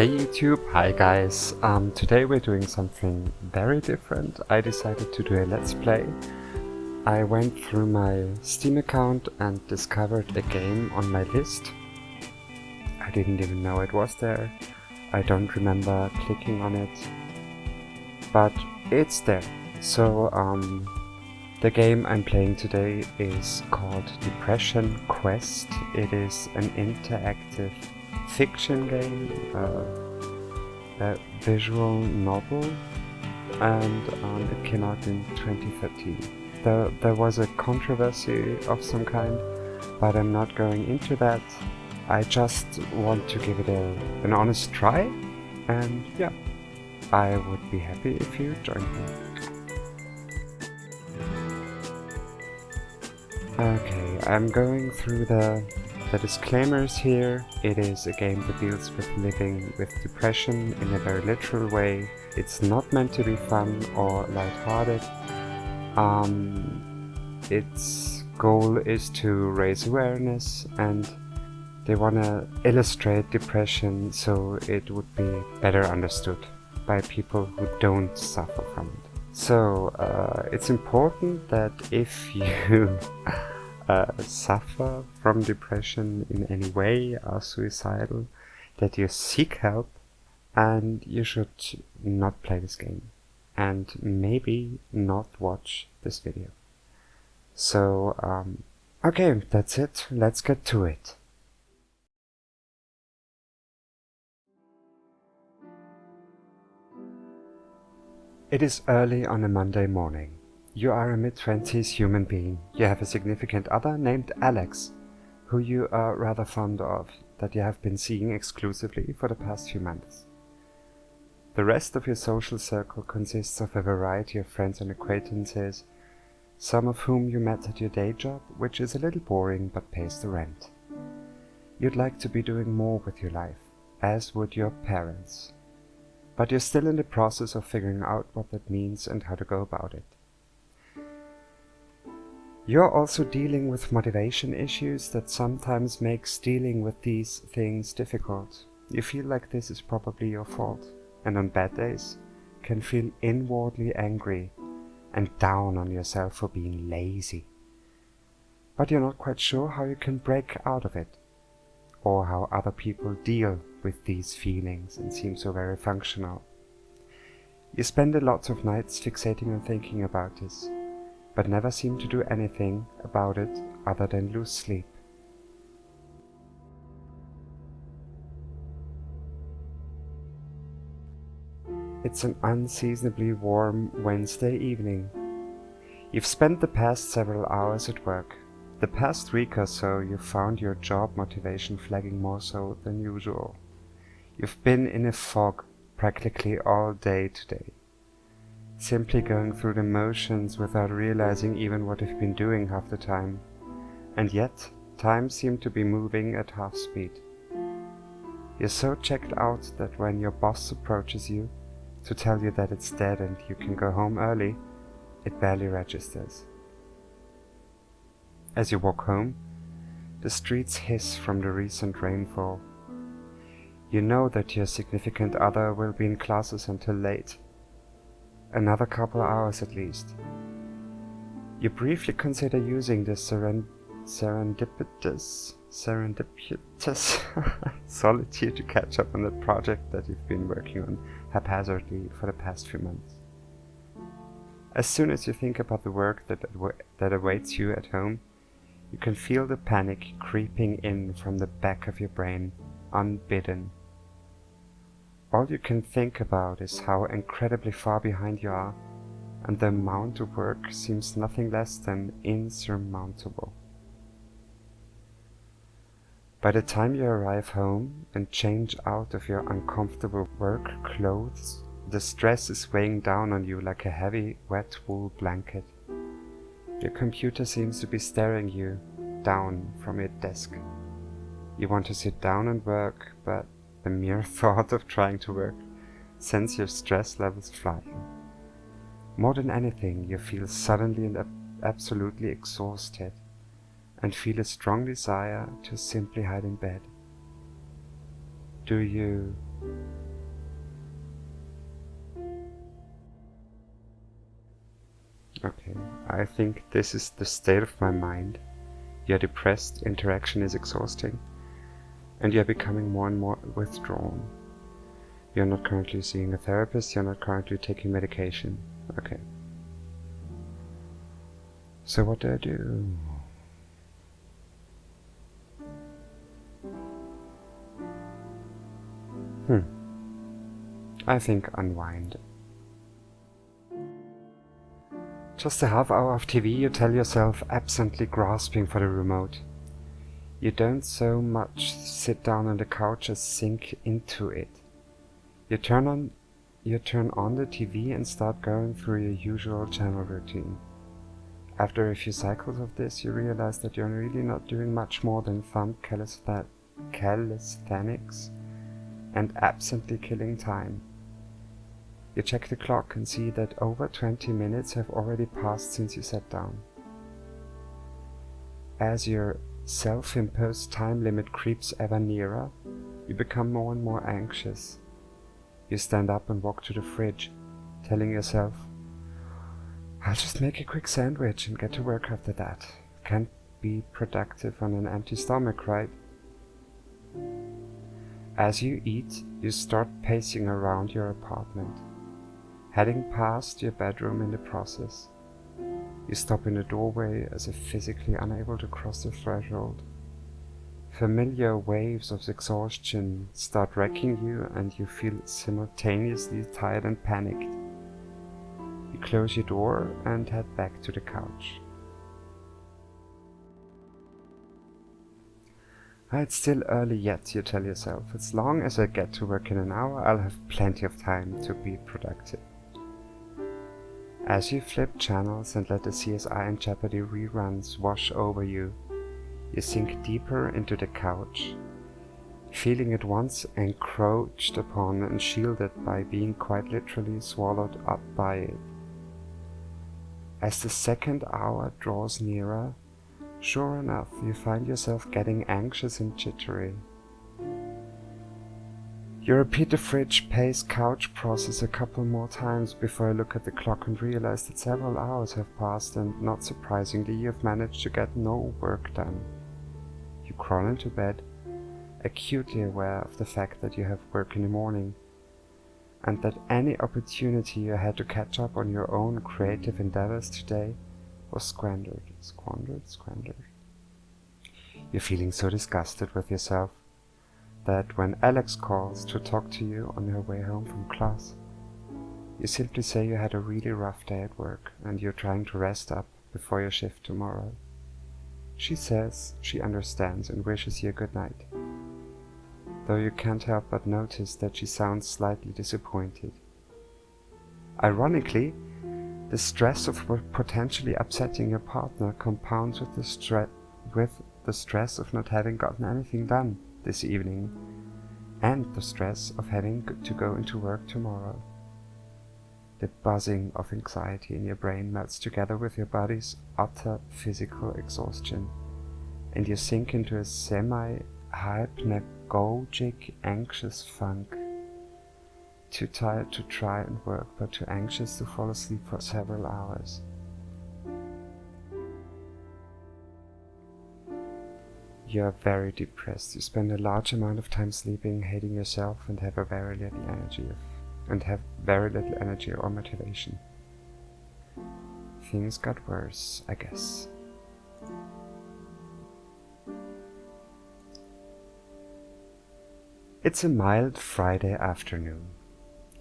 Hey YouTube, hi guys. Today we're doing something very different. I decided to do a let's play. I went through my Steam account and discovered a game on my list. I didn't even know it was there. I don't remember clicking on it, but it's there. So the game I'm playing today is called Depression Quest. It is an interactive fiction game, a visual novel, and it came out in 2013. There was a controversy of some kind, but I'm not going into that. I just want to give it an honest try, and yeah, I would be happy if you joined me. Okay, I'm going through the disclaimers here. It is a game that deals with living with depression in a very literal way. It's not meant to be fun or lighthearted. Its goal is to raise awareness, and they want to illustrate depression so it would be better understood by people who don't suffer from it. So it's important that if you suffer from depression in any way, are suicidal, that you seek help, and you should not play this game, and maybe not watch this video. So, okay, that's it. Let's get to it. It is early on a Monday morning. You are a mid-20s human being. You have a significant other named Alex, who you are rather fond of, that you have been seeing exclusively for the past few months. The rest of your social circle consists of a variety of friends and acquaintances, some of whom you met at your day job, which is a little boring but pays the rent. You'd like to be doing more with your life, as would your parents. But you're still in the process of figuring out what that means and how to go about it. You're also dealing with motivation issues that sometimes makes dealing with these things difficult. You feel like this is probably your fault, and on bad days can feel inwardly angry and down on yourself for being lazy. But you're not quite sure how you can break out of it, or how other people deal with these feelings and seem so very functional. You spend a lot of nights fixating on thinking about this, but never seem to do anything about it other than lose sleep. It's an unseasonably warm Wednesday evening. You've spent the past several hours at work. The past week or so you've found your job motivation flagging more so than usual. You've been in a fog practically all day today, simply going through the motions without realizing even what you've been doing half the time. And yet, time seemed to be moving at half speed. You're so checked out that when your boss approaches you to tell you that it's dead and you can go home early, it barely registers. As you walk home, the streets hiss from the recent rainfall. You know that your significant other will be in classes until late. Another couple hours at least. You briefly consider using this serendipitous solitude to catch up on the project that you've been working on haphazardly for the past few months. As soon as you think about the work that awaits you at home, you can feel the panic creeping in from the back of your brain, unbidden. All you can think about is how incredibly far behind you are, and the amount of work seems nothing less than insurmountable. By the time you arrive home and change out of your uncomfortable work clothes, the stress is weighing down on you like a heavy, wet wool blanket. Your computer seems to be staring you down from your desk. You want to sit down and work, but the mere thought of trying to work sends your stress levels flying. More than anything, you feel suddenly and absolutely exhausted, and feel a strong desire to simply hide in bed. Do you Okay, I think this is the state of my mind. You're depressed, interaction is exhausting, and you're becoming more and more withdrawn. You're not currently seeing a therapist, you're not currently taking medication. Okay. So what do I do? I think unwind. Just a half hour of TV, you tell yourself, absently grasping for the remote. You don't so much sit down on the couch as sink into it. You turn on the TV and start going through your usual channel routine. After a few cycles of this, you realize that you're really not doing much more than thumb calisthenics and absently killing time. You check the clock and see that over 20 minutes have already passed since you sat down. As your self-imposed time limit creeps ever nearer, you become more and more anxious. You stand up and walk to the fridge, telling yourself, I'll just make a quick sandwich and get to work after that. Can't be productive on an empty stomach, right? As you eat, you start pacing around your apartment, heading past your bedroom in the process. You stop in the doorway as if physically unable to cross the threshold. Familiar waves of exhaustion start wrecking you and you feel simultaneously tired and panicked. You close your door and head back to the couch. It's still early yet, you tell yourself. As long as I get to work in an hour, I'll have plenty of time to be productive. As you flip channels and let the CSI and Jeopardy reruns wash over you, you sink deeper into the couch, feeling at once encroached upon and shielded by being quite literally swallowed up by it. As the second hour draws nearer, sure enough, you find yourself getting anxious and jittery. You repeat the fridge pace couch process a couple more times before you look at the clock and realize that several hours have passed and, not surprisingly, you've managed to get no work done. You crawl into bed, acutely aware of the fact that you have work in the morning, and that any opportunity you had to catch up on your own creative endeavors today was squandered. You're feeling so disgusted with yourself that when Alex calls to talk to you on her way home from class, you simply say you had a really rough day at work and you're trying to rest up before your shift tomorrow. She says she understands and wishes you a good night, though you can't help but notice that she sounds slightly disappointed. Ironically, the stress of potentially upsetting your partner compounds with the stress of not having gotten anything done this evening, and the stress of having to go into work tomorrow. The buzzing of anxiety in your brain melts together with your body's utter physical exhaustion, and you sink into a semi-hypnagogic anxious funk. Too tired to try and work, but too anxious to fall asleep for several hours. You are very depressed. You spend a large amount of time sleeping, hating yourself, and have very little energy or motivation. Things got worse, I guess. It's a mild Friday afternoon.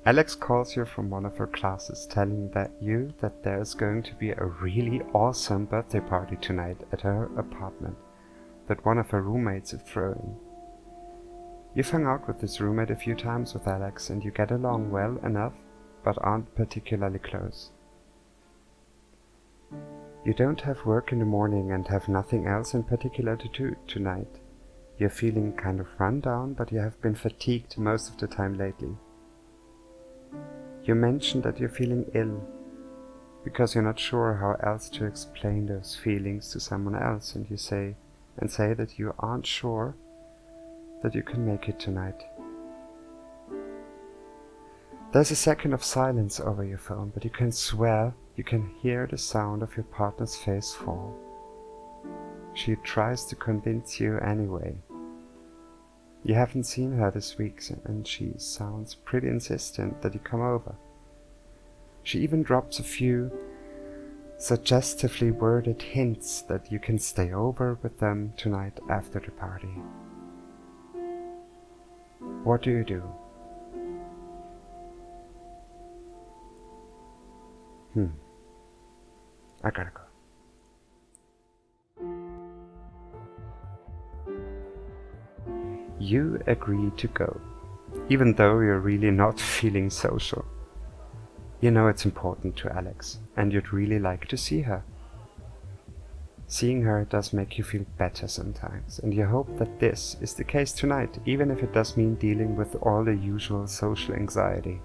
Alex calls you from one of her classes, telling you that there's going to be a really awesome birthday party tonight at her apartment that one of her roommates is throwing. You've hung out with this roommate a few times with Alex and you get along well enough, but aren't particularly close. You don't have work in the morning and have nothing else in particular to do tonight. You're feeling kind of run down, but you have been fatigued most of the time lately. You mention that you're feeling ill, because you're not sure how else to explain those feelings to someone else, and say that you aren't sure that you can make it tonight. There's a second of silence over your phone, but you can swear you can hear the sound of your partner's face fall. She tries to convince you anyway. You haven't seen her this week, and she sounds pretty insistent that you come over. She even drops a few suggestively worded hints that you can stay over with them tonight after the party. What do you do? I gotta go. You agree to go, even though you're really not feeling social. You know it's important to Alex, and you'd really like to see her. Seeing her does make you feel better sometimes, and you hope that this is the case tonight, even if it does mean dealing with all the usual social anxiety.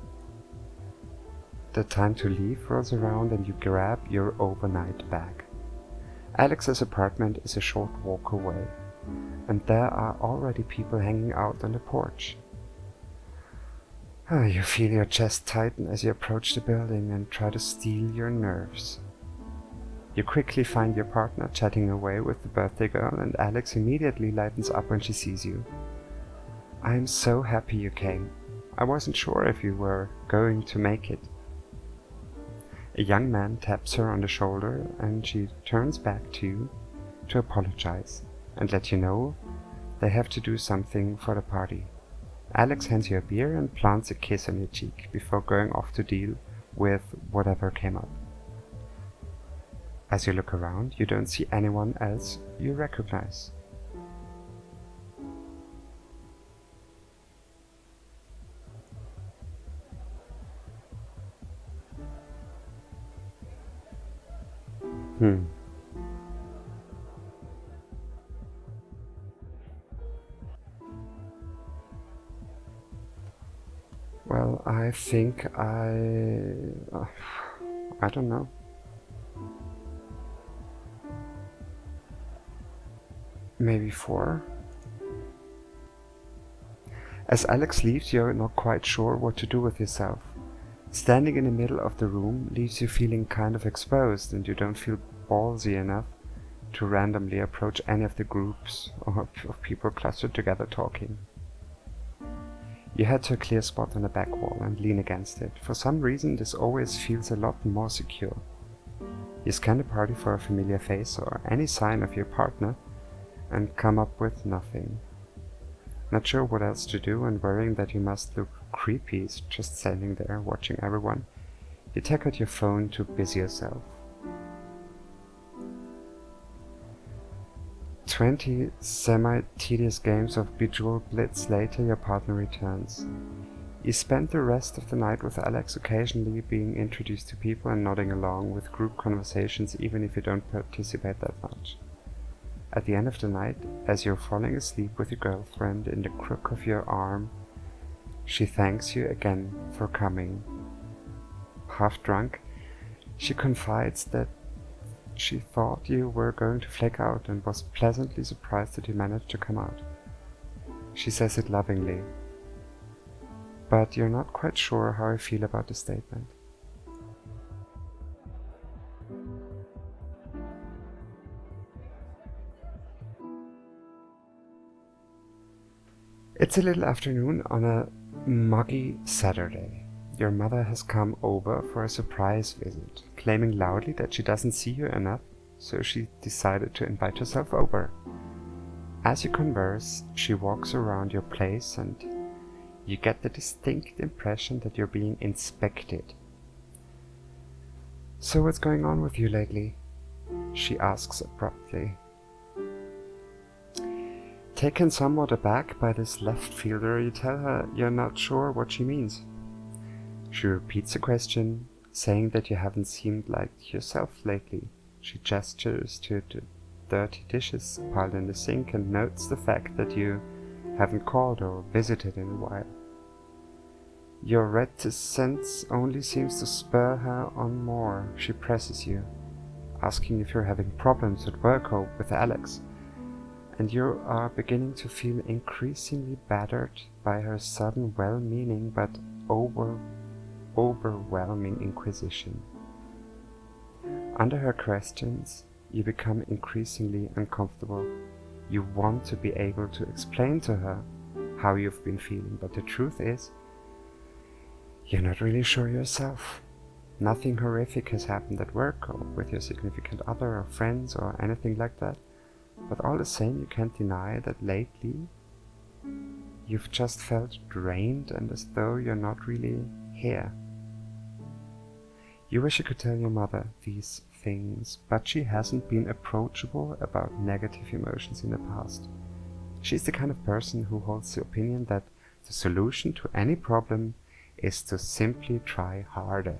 The time to leave rolls around and you grab your overnight bag. Alex's apartment is a short walk away, and there are already people hanging out on the porch. You feel your chest tighten as you approach the building and try to steel your nerves. You quickly find your partner chatting away with the birthday girl, and Alex immediately lightens up when she sees you. "I am so happy you came. I wasn't sure if you were going to make it." A young man taps her on the shoulder, and she turns back to you to apologize and let you know they have to do something for the party. Alex hands you a beer and plants a kiss on your cheek before going off to deal with whatever came up. As you look around, you don't see anyone else you recognize. Well, I think I don't know. Maybe 4? As Alex leaves, you're not quite sure what to do with yourself. Standing in the middle of the room leaves you feeling kind of exposed, and you don't feel ballsy enough to randomly approach any of the groups of people clustered together talking. You head to a clear spot on the back wall and lean against it. For some reason, this always feels a lot more secure. You scan the party for a familiar face or any sign of your partner and come up with nothing. Not sure what else to do, and worrying that you must look creepy just standing there watching everyone, you take out your phone to busy yourself. 20 semi-tedious games of Bejeweled Blitz later, your partner returns. You spend the rest of the night with Alex, occasionally being introduced to people and nodding along with group conversations even if you don't participate that much. At the end of the night, as you're falling asleep with your girlfriend in the crook of your arm, she thanks you again for coming. Half drunk, she confides that she thought you were going to flake out and was pleasantly surprised that you managed to come out. She says it lovingly, but you're not quite sure how you feel about the statement. It's a little afternoon on a muggy Saturday. Your mother has come over for a surprise visit, claiming loudly that she doesn't see you enough, so she decided to invite herself over. As you converse, she walks around your place and you get the distinct impression that you're being inspected. "So what's going on with you lately?" she asks abruptly. Taken somewhat aback by this left fielder, you tell her you're not sure what she means. She repeats the question, saying that you haven't seemed like yourself lately. She gestures to the dirty dishes piled in the sink and notes the fact that you haven't called or visited in a while. Your reticence only seems to spur her on more. She presses you, asking if you're having problems at work or with Alex, and you are beginning to feel increasingly battered by her sudden well-meaning but overwhelming inquisition. Under her questions, you become increasingly uncomfortable. You want to be able to explain to her how you've been feeling, but the truth is, you're not really sure yourself. Nothing horrific has happened at work or with your significant other or friends or anything like that, but all the same you can't deny that lately you've just felt drained and as though you're not really here. You wish you could tell your mother these things, but she hasn't been approachable about negative emotions in the past. She's the kind of person who holds the opinion that the solution to any problem is to simply try harder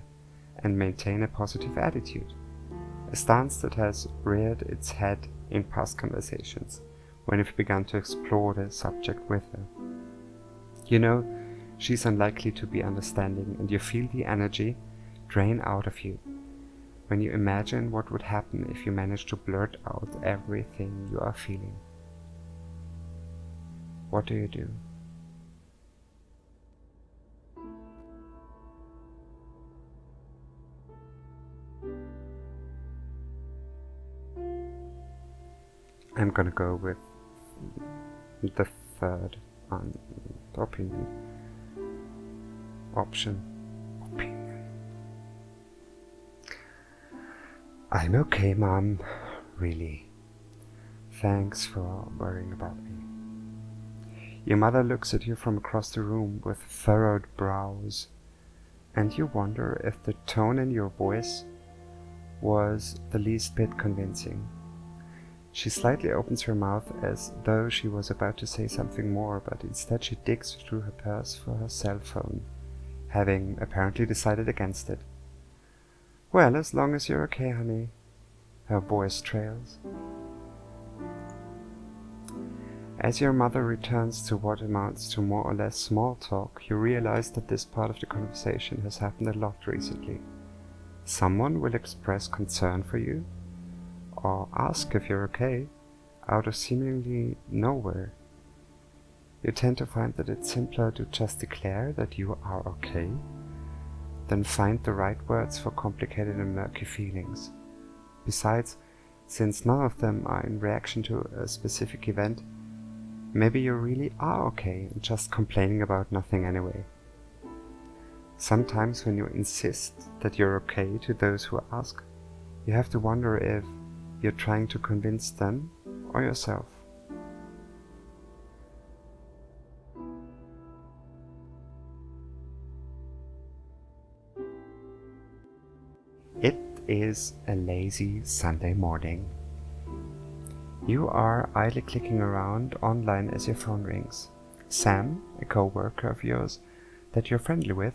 and maintain a positive attitude, a stance that has reared its head in past conversations when we've begun to explore the subject with her. You know, she's unlikely to be understanding, and you feel the energy drain out of you when you imagine what would happen if you managed to blurt out everything you are feeling. What do you do? I'm gonna go with the third opinion. I'm okay, Mom. Really. Thanks for worrying about me. Your mother looks at you from across the room with furrowed brows, and you wonder if the tone in your voice was the least bit convincing. She slightly opens her mouth as though she was about to say something more, but instead she digs through her purse for her cell phone, having apparently decided against it. Well, as long as you're okay, honey, her voice trails. As your mother returns to what amounts to more or less small talk, you realize that this part of the conversation has happened a lot recently. Someone will express concern for you, or ask if you're okay, out of seemingly nowhere. You tend to find that it's simpler to just declare that you are okay than find the right words for complicated and murky feelings. Besides, since none of them are in reaction to a specific event, maybe you really are okay and just complaining about nothing anyway. Sometimes when you insist that you're okay to those who ask, you have to wonder if you're trying to convince them or yourself. It is a lazy Sunday morning. You are idly clicking around online as your phone rings. Sam, a co-worker of yours that you're friendly with,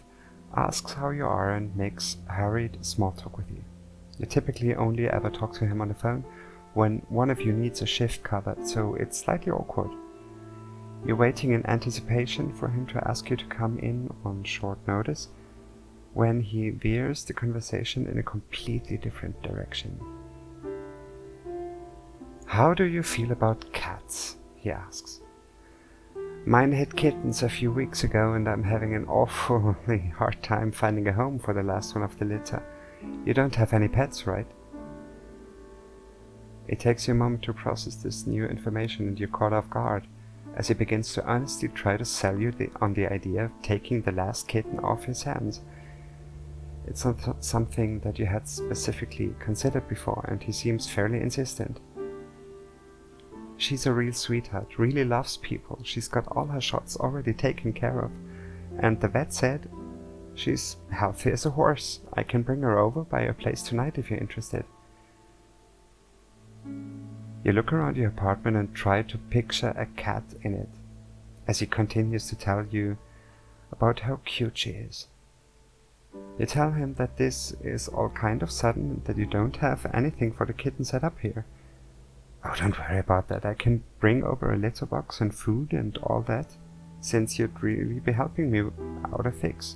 asks how you are and makes hurried small talk with you. You typically only ever talk to him on the phone when one of you needs a shift covered, so it's slightly awkward. You're waiting in anticipation for him to ask you to come in on short notice when he veers the conversation in a completely different direction. How do you feel about cats? He asks. Mine had kittens a few weeks ago and I'm having an awfully hard time finding a home for the last one of the litter. You don't have any pets, right? It takes you a moment to process this new information and you're caught off guard as he begins to honestly try to sell you on the idea of taking the last kitten off his hands. It's not something that you had specifically considered before, and he seems fairly insistent. She's a real sweetheart, really loves people. She's got all her shots already taken care of, and the vet said she's healthy as a horse. I can bring her over by your place tonight if you're interested. You look around your apartment and try to picture a cat in it, as he continues to tell you about how cute she is. You tell him that this is all kind of sudden and that you don't have anything for the kitten set up here. Oh, don't worry about that. I can bring over a litter box and food and all that, since you'd really be helping me out a fix.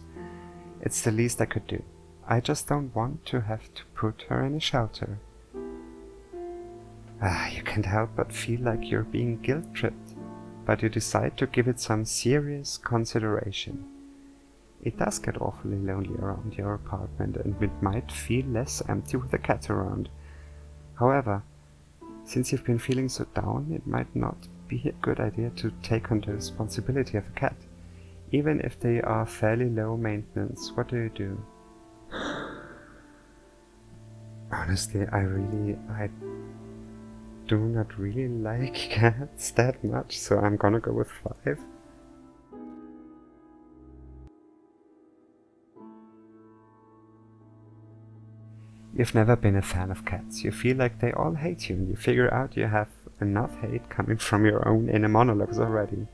It's the least I could do. I just don't want to have to put her in a shelter. You can't help but feel like you're being guilt-tripped, but you decide to give it some serious consideration. It does get awfully lonely around your apartment, and it might feel less empty with a cat around. However, since you've been feeling so down, it might not be a good idea to take on the responsibility of a cat. Even if they are fairly low maintenance, what do you do? Honestly, I do not really like cats that much, so I'm gonna go with 5. You've never been a fan of cats. You feel like they all hate you, and you figure out you have enough hate coming from your own inner monologues already.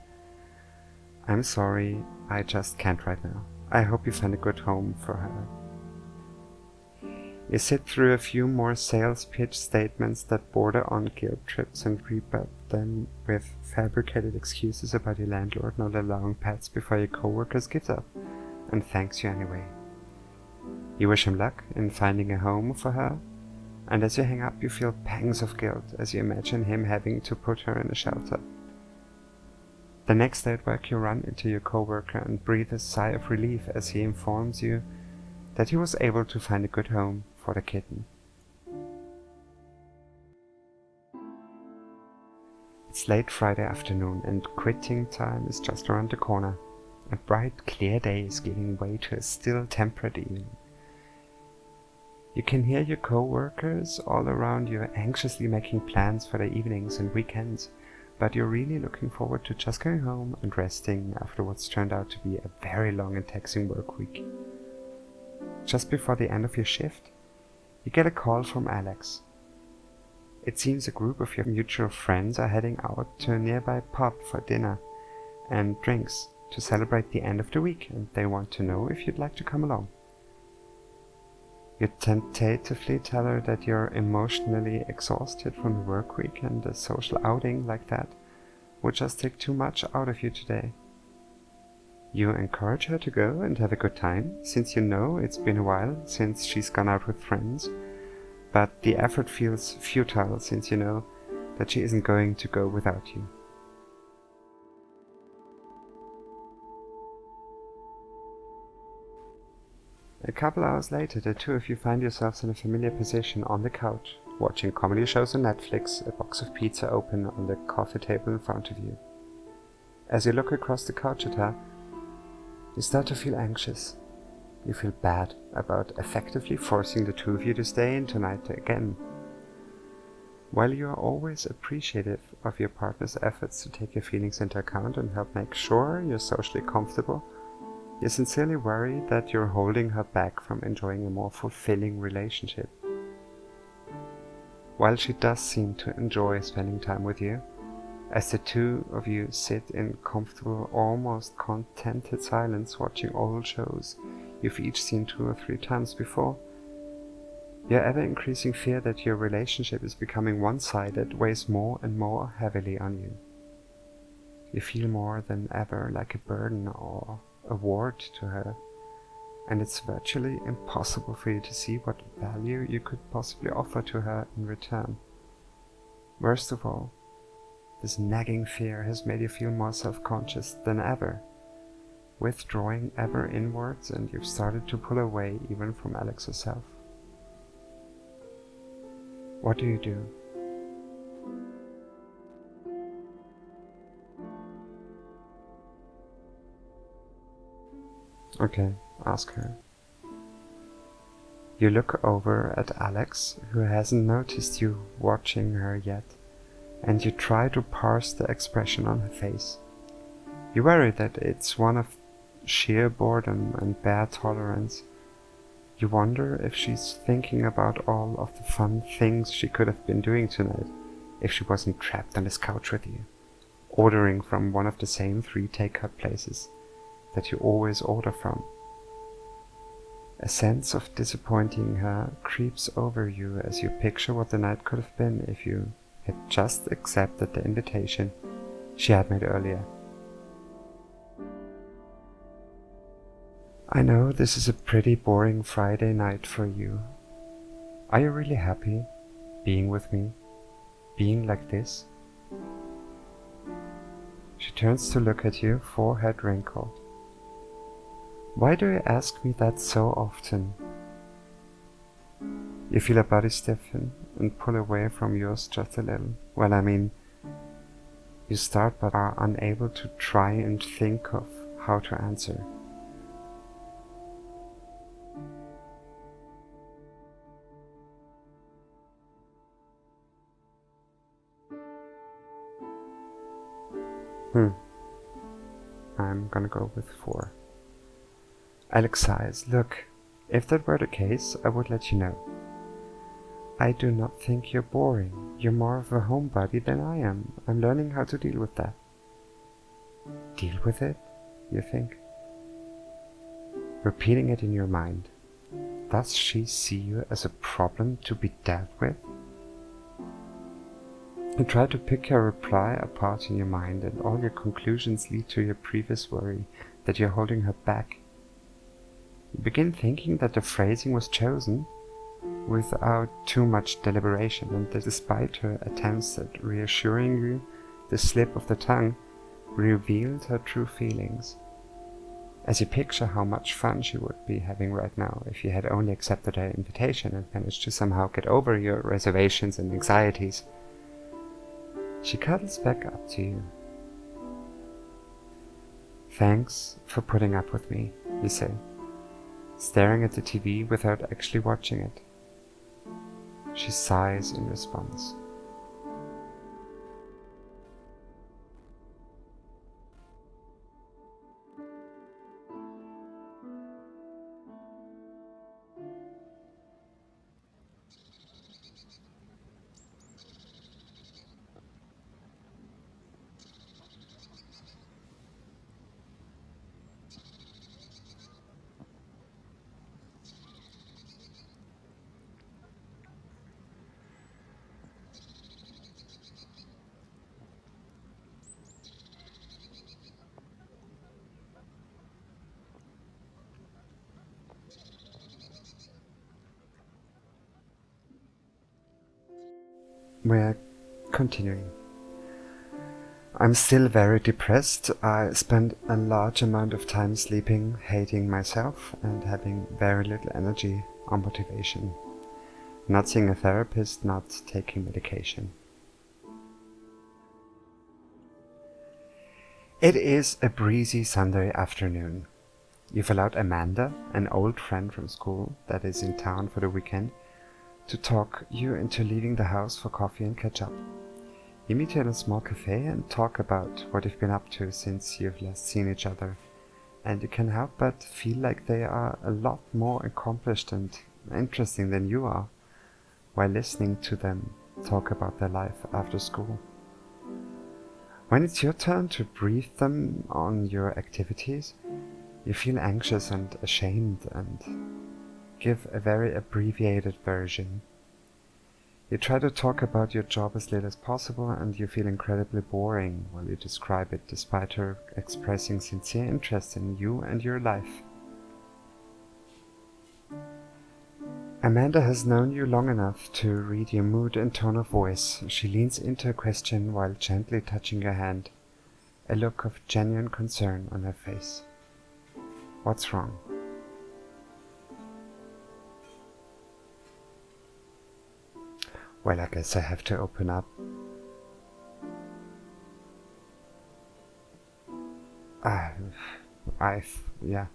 I'm sorry, I just can't right now. I hope you find a good home for her. You sit through a few more sales pitch statements that border on guilt trips and rebut them with fabricated excuses about your landlord not allowing pets before your coworkers gives up and thanks you anyway. You wish him luck in finding a home for her, and as you hang up you feel pangs of guilt as you imagine him having to put her in a shelter. The next day at work you run into your coworker and breathe a sigh of relief as he informs you that he was able to find a good home for the kitten. It's late Friday afternoon and quitting time is just around the corner. A bright, clear day is giving way to a still, temperate evening. You can hear your co-workers all around you anxiously making plans for their evenings and weekends, but you're really looking forward to just going home and resting after what's turned out to be a very long and taxing work week. Just before the end of your shift, you get a call from Alex. It seems a group of your mutual friends are heading out to a nearby pub for dinner and drinks to celebrate the end of the week, and they want to know if you'd like to come along. You tentatively tell her that you're emotionally exhausted from the work week and a social outing like that would just take too much out of you today. You encourage her to go and have a good time, since you know it's been a while since she's gone out with friends, but the effort feels futile since you know that she isn't going to go without you. A couple hours later, the two of you find yourselves in a familiar position on the couch, watching comedy shows on Netflix, a box of pizza open on the coffee table in front of you. As you look across the couch at her, you start to feel anxious. You feel bad about effectively forcing the two of you to stay in tonight again. While you are always appreciative of your partner's efforts to take your feelings into account and help make sure you're socially comfortable, you sincerely worry that you're holding her back from enjoying a more fulfilling relationship. While she does seem to enjoy spending time with you, as the two of you sit in comfortable, almost contented silence watching old shows you've each seen 2 or 3 times before, your ever-increasing fear that your relationship is becoming one-sided weighs more and more heavily on you. You feel more than ever like a burden or a ward to her, and it's virtually impossible for you to see what value you could possibly offer to her in return. Worst of all, this nagging fear has made you feel more self-conscious than ever, withdrawing ever inwards, and you've started to pull away even from Alex herself. What do you do? Okay, ask her. You look over at Alex, who hasn't noticed you watching her yet, and you try to parse the expression on her face. You worry that it's one of sheer boredom and bad tolerance. You wonder if she's thinking about all of the fun things she could have been doing tonight if she wasn't trapped on this couch with you, ordering from one of the same 3 takeout places that you always order from. A sense of disappointing her creeps over you as you picture what the night could have been if you had just accepted the invitation she had made earlier. I know this is a pretty boring Friday night for you. Are you really happy being with me, being like this? She turns to look at you, forehead wrinkled. Why do you ask me that so often? You feel a body stiffen and pull away from yours just a little. Well, I mean, you start but are unable to try and think of how to answer. I'm gonna go with 4. Alex sighs. Look, if that were the case, I would let you know. I do not think you're boring. You're more of a homebody than I am. I'm learning how to deal with that. Deal with it, you think? Repeating it in your mind. Does she see you as a problem to be dealt with? You try to pick your reply apart in your mind, and all your conclusions lead to your previous worry that you're holding her back. You begin thinking that the phrasing was chosen without too much deliberation, and that despite her attempts at reassuring you, the slip of the tongue revealed her true feelings. As you picture how much fun she would be having right now if you had only accepted her invitation and managed to somehow get over your reservations and anxieties, she cuddles back up to you. Thanks for putting up with me, you say, staring at the TV without actually watching it. She sighs in response. We're continuing. I'm still very depressed. I spend a large amount of time sleeping, hating myself, and having very little energy or motivation. Not seeing a therapist, not taking medication. It is a breezy Sunday afternoon. You've allowed Amanda, an old friend from school that is in town for the weekend, to talk you into leaving the house for coffee and catch up. You meet in a small cafe and talk about what you've been up to since you've last seen each other, and you can help but feel like they are a lot more accomplished and interesting than you are, while listening to them talk about their life after school. When it's your turn to brief them on your activities, you feel anxious and ashamed and give a very abbreviated version. You try to talk about your job as little as possible, and you feel incredibly boring while you describe it, despite her expressing sincere interest in you and your life. Amanda has known you long enough to read your mood and tone of voice. She leans into a question while gently touching your hand, a look of genuine concern on her face. What's wrong? Well, I guess I have to open up. Yeah.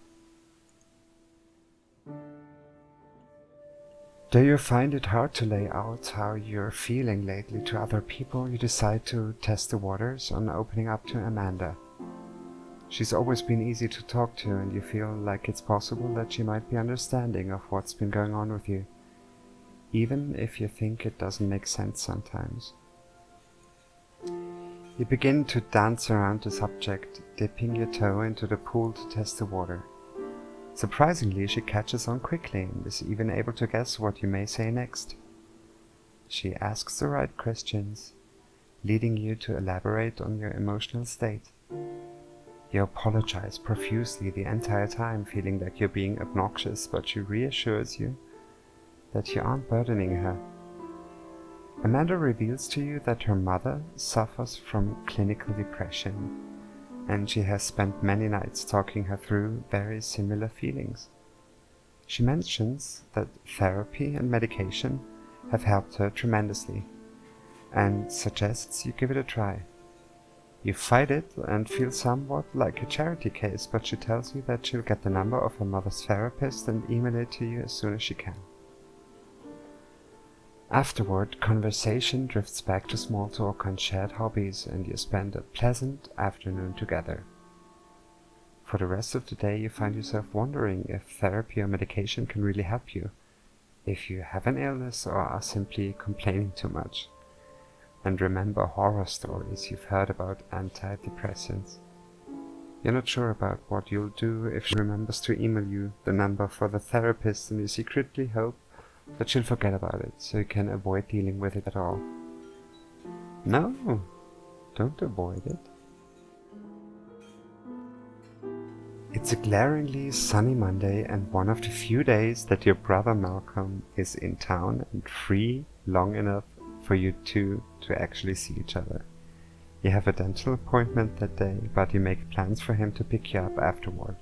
Do you find it hard to lay out how you're feeling lately to other people? You decide to test the waters on opening up to Amanda. She's always been easy to talk to, and you feel like it's possible that she might be understanding of what's been going on with you, even if you think it doesn't make sense sometimes. You begin to dance around the subject, dipping your toe into the pool to test the water. Surprisingly, she catches on quickly and is even able to guess what you may say next. She asks the right questions, leading you to elaborate on your emotional state. You apologize profusely the entire time, feeling like you're being obnoxious, but she reassures you that you aren't burdening her. Amanda reveals to you that her mother suffers from clinical depression, and she has spent many nights talking her through very similar feelings. She mentions that therapy and medication have helped her tremendously, and suggests you give it a try. You fight it and feel somewhat like a charity case, but she tells you that she'll get the number of her mother's therapist and email it to you as soon as she can. Afterward, conversation drifts back to small talk on shared hobbies, and you spend a pleasant afternoon together. For the rest of the day, you find yourself wondering if therapy or medication can really help you, if you have an illness or are simply complaining too much. And remember horror stories you've heard about antidepressants. You're not sure about what you'll do if she remembers to email you the number for the therapist, and you secretly hope that she'll forget about it so you can avoid dealing with it at all. No, don't avoid it. It's a glaringly sunny Monday and one of the few days that your brother Malcolm is in town and free long enough for you two to actually see each other. You have a dental appointment that day, but you make plans for him to pick you up afterward.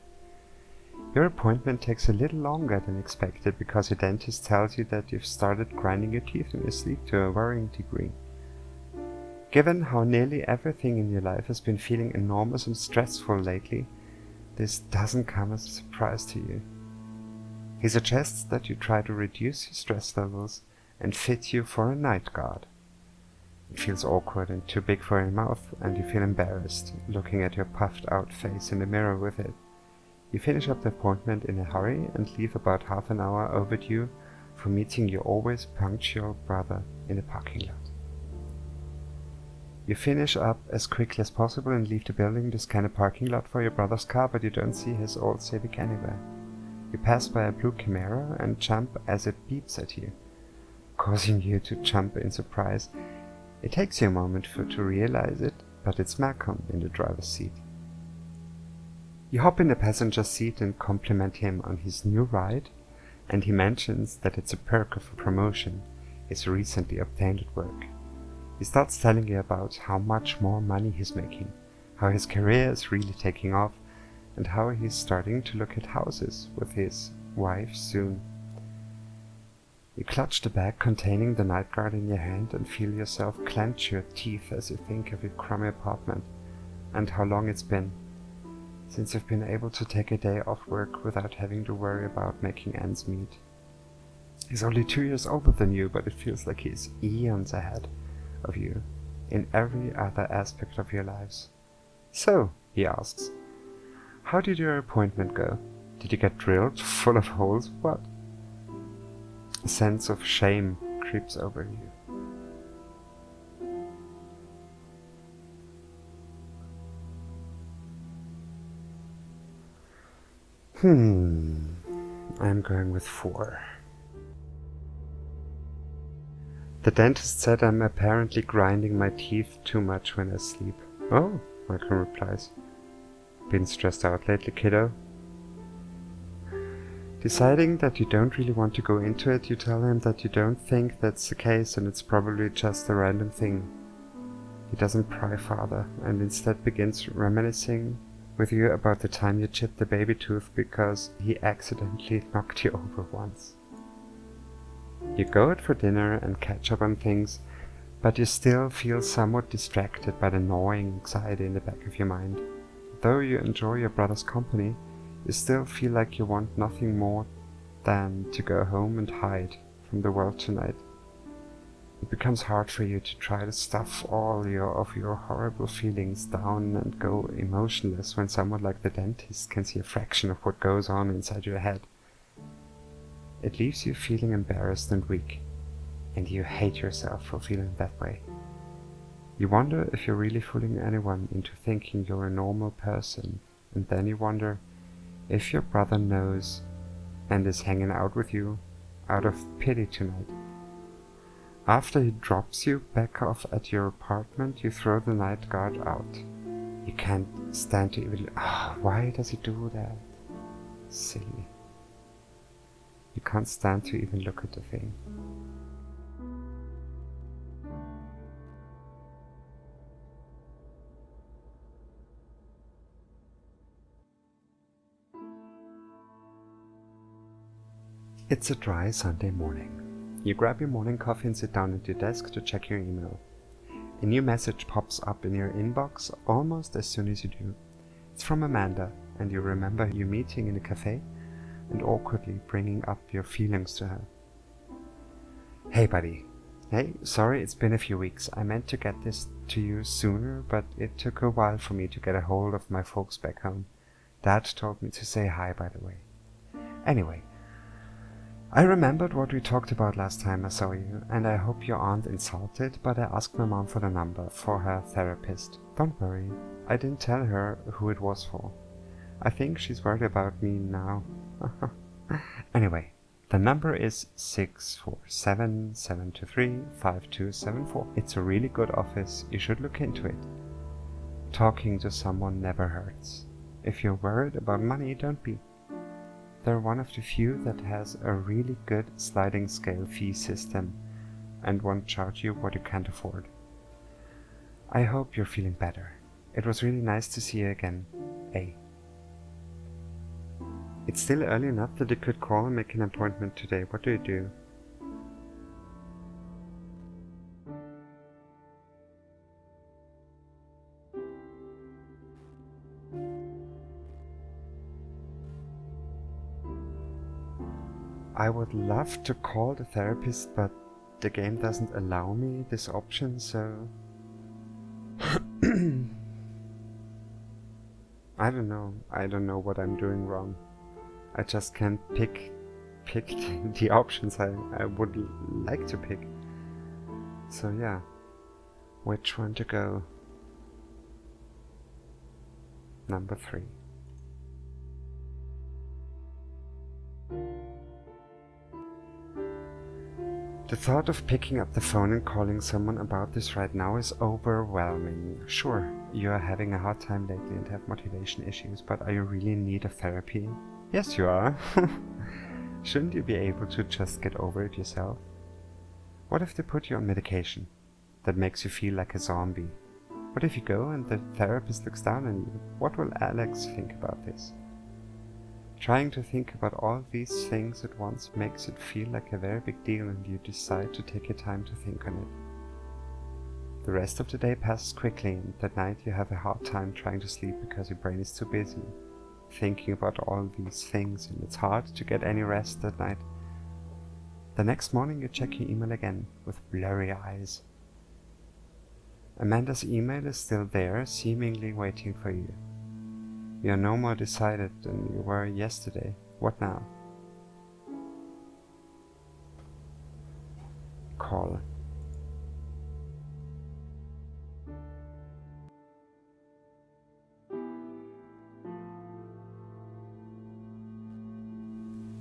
Your appointment takes a little longer than expected because your dentist tells you that you've started grinding your teeth in your sleep to a worrying degree. Given how nearly everything in your life has been feeling enormous and stressful lately, this doesn't come as a surprise to you. He suggests that you try to reduce your stress levels and fit you for a night guard. It feels awkward and too big for your mouth, and you feel embarrassed looking at your puffed out face in the mirror with it. You finish up the appointment in a hurry and leave about half an hour overdue for meeting your always punctual brother in the parking lot. You finish up as quickly as possible and leave the building to scan a parking lot for your brother's car, but you don't see his old Civic anywhere. You pass by a blue Camaro and jump as it beeps at you, causing you to jump in surprise. It takes you a moment to realize it, but it's Malcolm in the driver's seat. You hop in the passenger seat and compliment him on his new ride, and he mentions that it's a perk of a promotion he's recently obtained at work. He starts telling you about how much more money he's making, how his career is really taking off, and how he's starting to look at houses with his wife soon. You clutch the bag containing the night guard in your hand and feel yourself clench your teeth as you think of your crummy apartment, and how long it's been since you've been able to take a day off work without having to worry about making ends meet. He's only 2 years older than you, but it feels like he's eons ahead of you in every other aspect of your lives. So, he asks, how did your appointment go? Did you get drilled full of holes? What? A sense of shame creeps over you. I'm going with 4. The dentist said I'm apparently grinding my teeth too much when I sleep. Oh, Malcolm replies. Been stressed out lately, kiddo? Deciding that you don't really want to go into it, you tell him that you don't think that's the case and it's probably just a random thing. He doesn't pry farther and instead begins reminiscing with you about the time you chipped the baby tooth because he accidentally knocked you over once. You go out for dinner and catch up on things, but you still feel somewhat distracted by the gnawing anxiety in the back of your mind. Though you enjoy your brother's company, you still feel like you want nothing more than to go home and hide from the world tonight. It becomes hard for you to try to stuff all of your horrible feelings down and go emotionless when someone like the dentist can see a fraction of what goes on inside your head. It leaves you feeling embarrassed and weak, and you hate yourself for feeling that way. You wonder if you're really fooling anyone into thinking you're a normal person, and then you wonder if your brother knows and is hanging out with you out of pity tonight. After he drops you back off at your apartment, you throw the night guard out. You can't stand to even... why does he do that? Silly. You can't stand to even look at the thing. It's a dry Sunday morning. You grab your morning coffee and sit down at your desk to check your email. A new message pops up in your inbox almost as soon as you do. It's from Amanda, and you remember you meeting in a cafe and awkwardly bringing up your feelings to her. Hey buddy. Hey, sorry it's been a few weeks. I meant to get this to you sooner, but it took a while for me to get a hold of my folks back home. Dad told me to say hi, by the way. Anyway, I remembered what we talked about last time I saw you, and I hope you aren't insulted, but I asked my mom for the number for her therapist. Don't worry, I didn't tell her who it was for. I think she's worried about me now. Anyway, the number is 647-723-5274. It's a really good office, you should look into it. Talking to someone never hurts. If you're worried about money, don't be. They're one of the few that has a really good sliding scale fee system and won't charge you what you can't afford. I hope you're feeling better. It was really nice to see you again. A. It's still early enough that you could call and make an appointment today. What do you do? I would love to call the therapist, but the game doesn't allow me this option, so... I don't know what I'm doing wrong. I just can't pick the options I would like to pick. So yeah, which one to go? Number 3. The thought of picking up the phone and calling someone about this right now is overwhelming. Sure, you are having a hard time lately and have motivation issues, but are you really in need of therapy? Yes, you are. Shouldn't you be able to just get over it yourself? What if they put you on medication that makes you feel like a zombie? What if you go and the therapist looks down on you? What will Alex think about this? Trying to think about all these things at once makes it feel like a very big deal, and you decide to take your time to think on it. The rest of the day passes quickly, and that night you have a hard time trying to sleep because your brain is too busy thinking about all these things, and it's hard to get any rest that night. The next morning you check your email again with blurry eyes. Amanda's email is still there, seemingly waiting for you. You are no more decided than you were yesterday. What now? Call.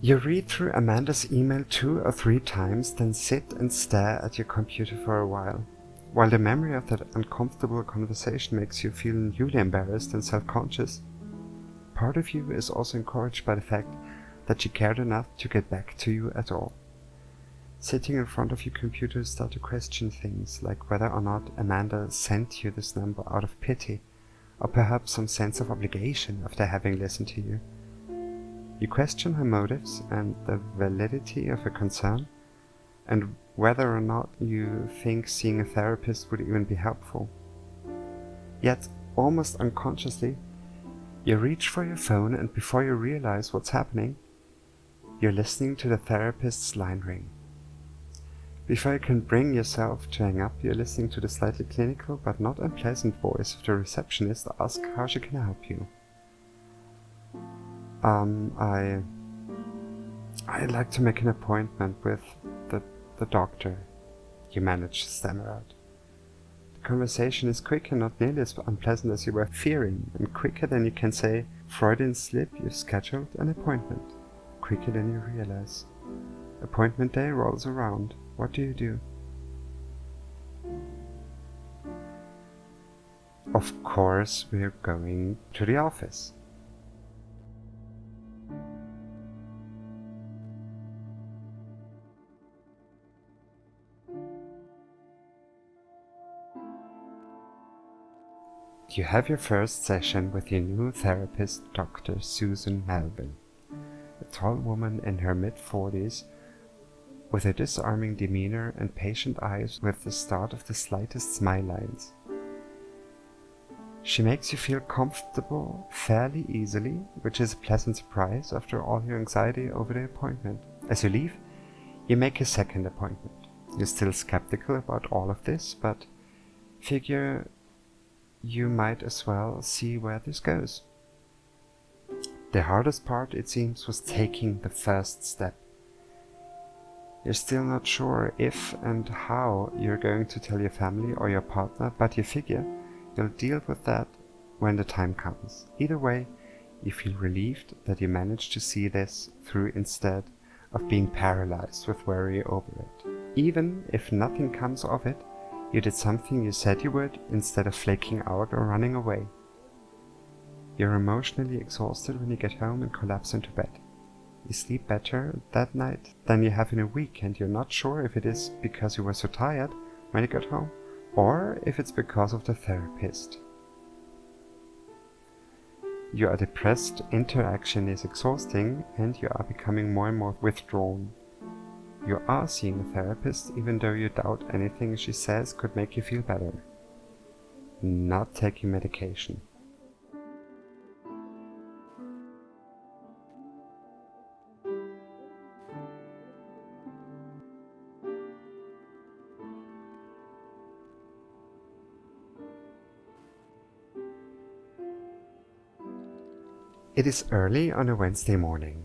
You read through Amanda's email 2 or 3 times, then sit and stare at your computer for a while. While the memory of that uncomfortable conversation makes you feel newly embarrassed and self-conscious, part of you is also encouraged by the fact that she cared enough to get back to you at all. Sitting in front of your computer, start to question things like whether or not Amanda sent you this number out of pity, or perhaps some sense of obligation after having listened to you. You question her motives and the validity of her concern, and whether or not you think seeing a therapist would even be helpful. Yet, almost unconsciously, you reach for your phone, and before you realize what's happening, you're listening to the therapist's line ring. Before you can bring yourself to hang up, you're listening to the slightly clinical but not unpleasant voice of the receptionist ask how she can help you. I'd like to make an appointment with the doctor, you manage to stammer out. The conversation is quick and not nearly as unpleasant as you were fearing, and quicker than you can say, Freudian slip, you've scheduled an appointment. Quicker than you realize. Appointment day rolls around. What do you do? Of course, we're going to the office. You have your first session with your new therapist, Dr. Susan Melville. tall woman in her mid-40s with a disarming demeanor and patient eyes with the start of the slightest smile lines. She makes you feel comfortable fairly easily, which is a pleasant surprise after all your anxiety over the appointment. As you leave, you make a second appointment. You're still skeptical about all of this, but figure you might as well see where this goes. The hardest part, it seems, was taking the first step. You're still not sure if and how you're going to tell your family or your partner, but you figure you'll deal with that when the time comes. Either way, you feel relieved that you managed to see this through instead of being paralyzed with worry over it. Even if nothing comes of it, you did something you said you would instead of flaking out or running away. You're emotionally exhausted when you get home and collapse into bed. You sleep better that night than you have in a week, and you're not sure if it is because you were so tired when you got home, or if it's because of the therapist. You are depressed, interaction is exhausting, and you are becoming more and more withdrawn. You are seeing a therapist even though you doubt anything she says could make you feel better. Not taking medication. It is early on a Wednesday morning.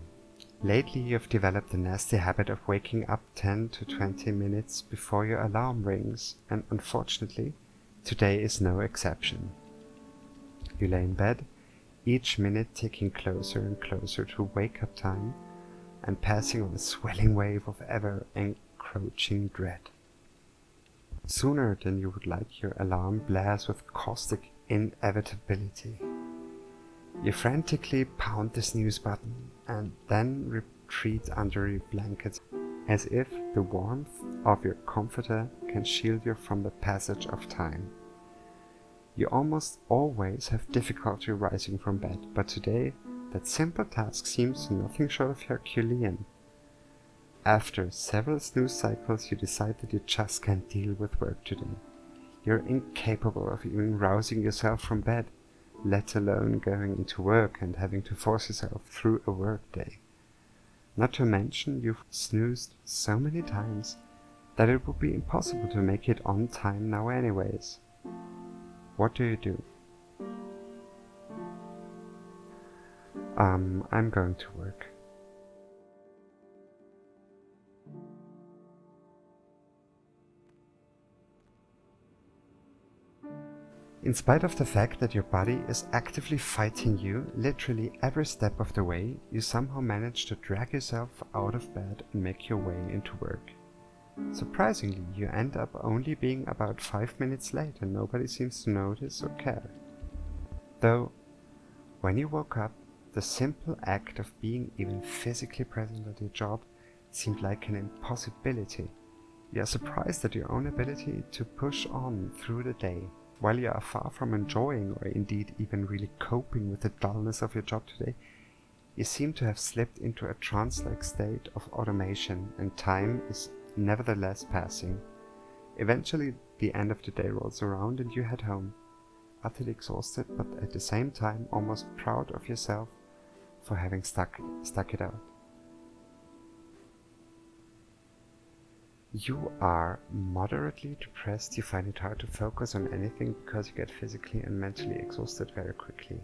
Lately you've developed the nasty habit of waking up 10 to 20 minutes before your alarm rings, and unfortunately, today is no exception. You lay in bed, each minute ticking closer and closer to wake-up time, and passing on a swelling wave of ever-encroaching dread. Sooner than you would like, your alarm blares with caustic inevitability. You frantically pound the snooze button and then retreat under your blankets as if the warmth of your comforter can shield you from the passage of time. You almost always have difficulty rising from bed, but today that simple task seems nothing short of Herculean. After several snooze cycles, you decide that you just can't deal with work today. You're incapable of even rousing yourself from bed, let alone going into work and having to force yourself through a work day. Not to mention you've snoozed so many times that it would be impossible to make it on time now anyways. What do you do? I'm going to work. In spite of the fact that your body is actively fighting you literally every step of the way, you somehow manage to drag yourself out of bed and make your way into work. Surprisingly, you end up only being about 5 minutes late and nobody seems to notice or care. Though, when you woke up, the simple act of being even physically present at your job seemed like an impossibility. You are surprised at your own ability to push on through the day. While you are far from enjoying or indeed even really coping with the dullness of your job today, you seem to have slipped into a trance-like state of automation, and time is nevertheless passing. Eventually the end of the day rolls around and you head home, utterly exhausted but at the same time almost proud of yourself for having stuck it out. You are moderately depressed, you find it hard to focus on anything because you get physically and mentally exhausted very quickly.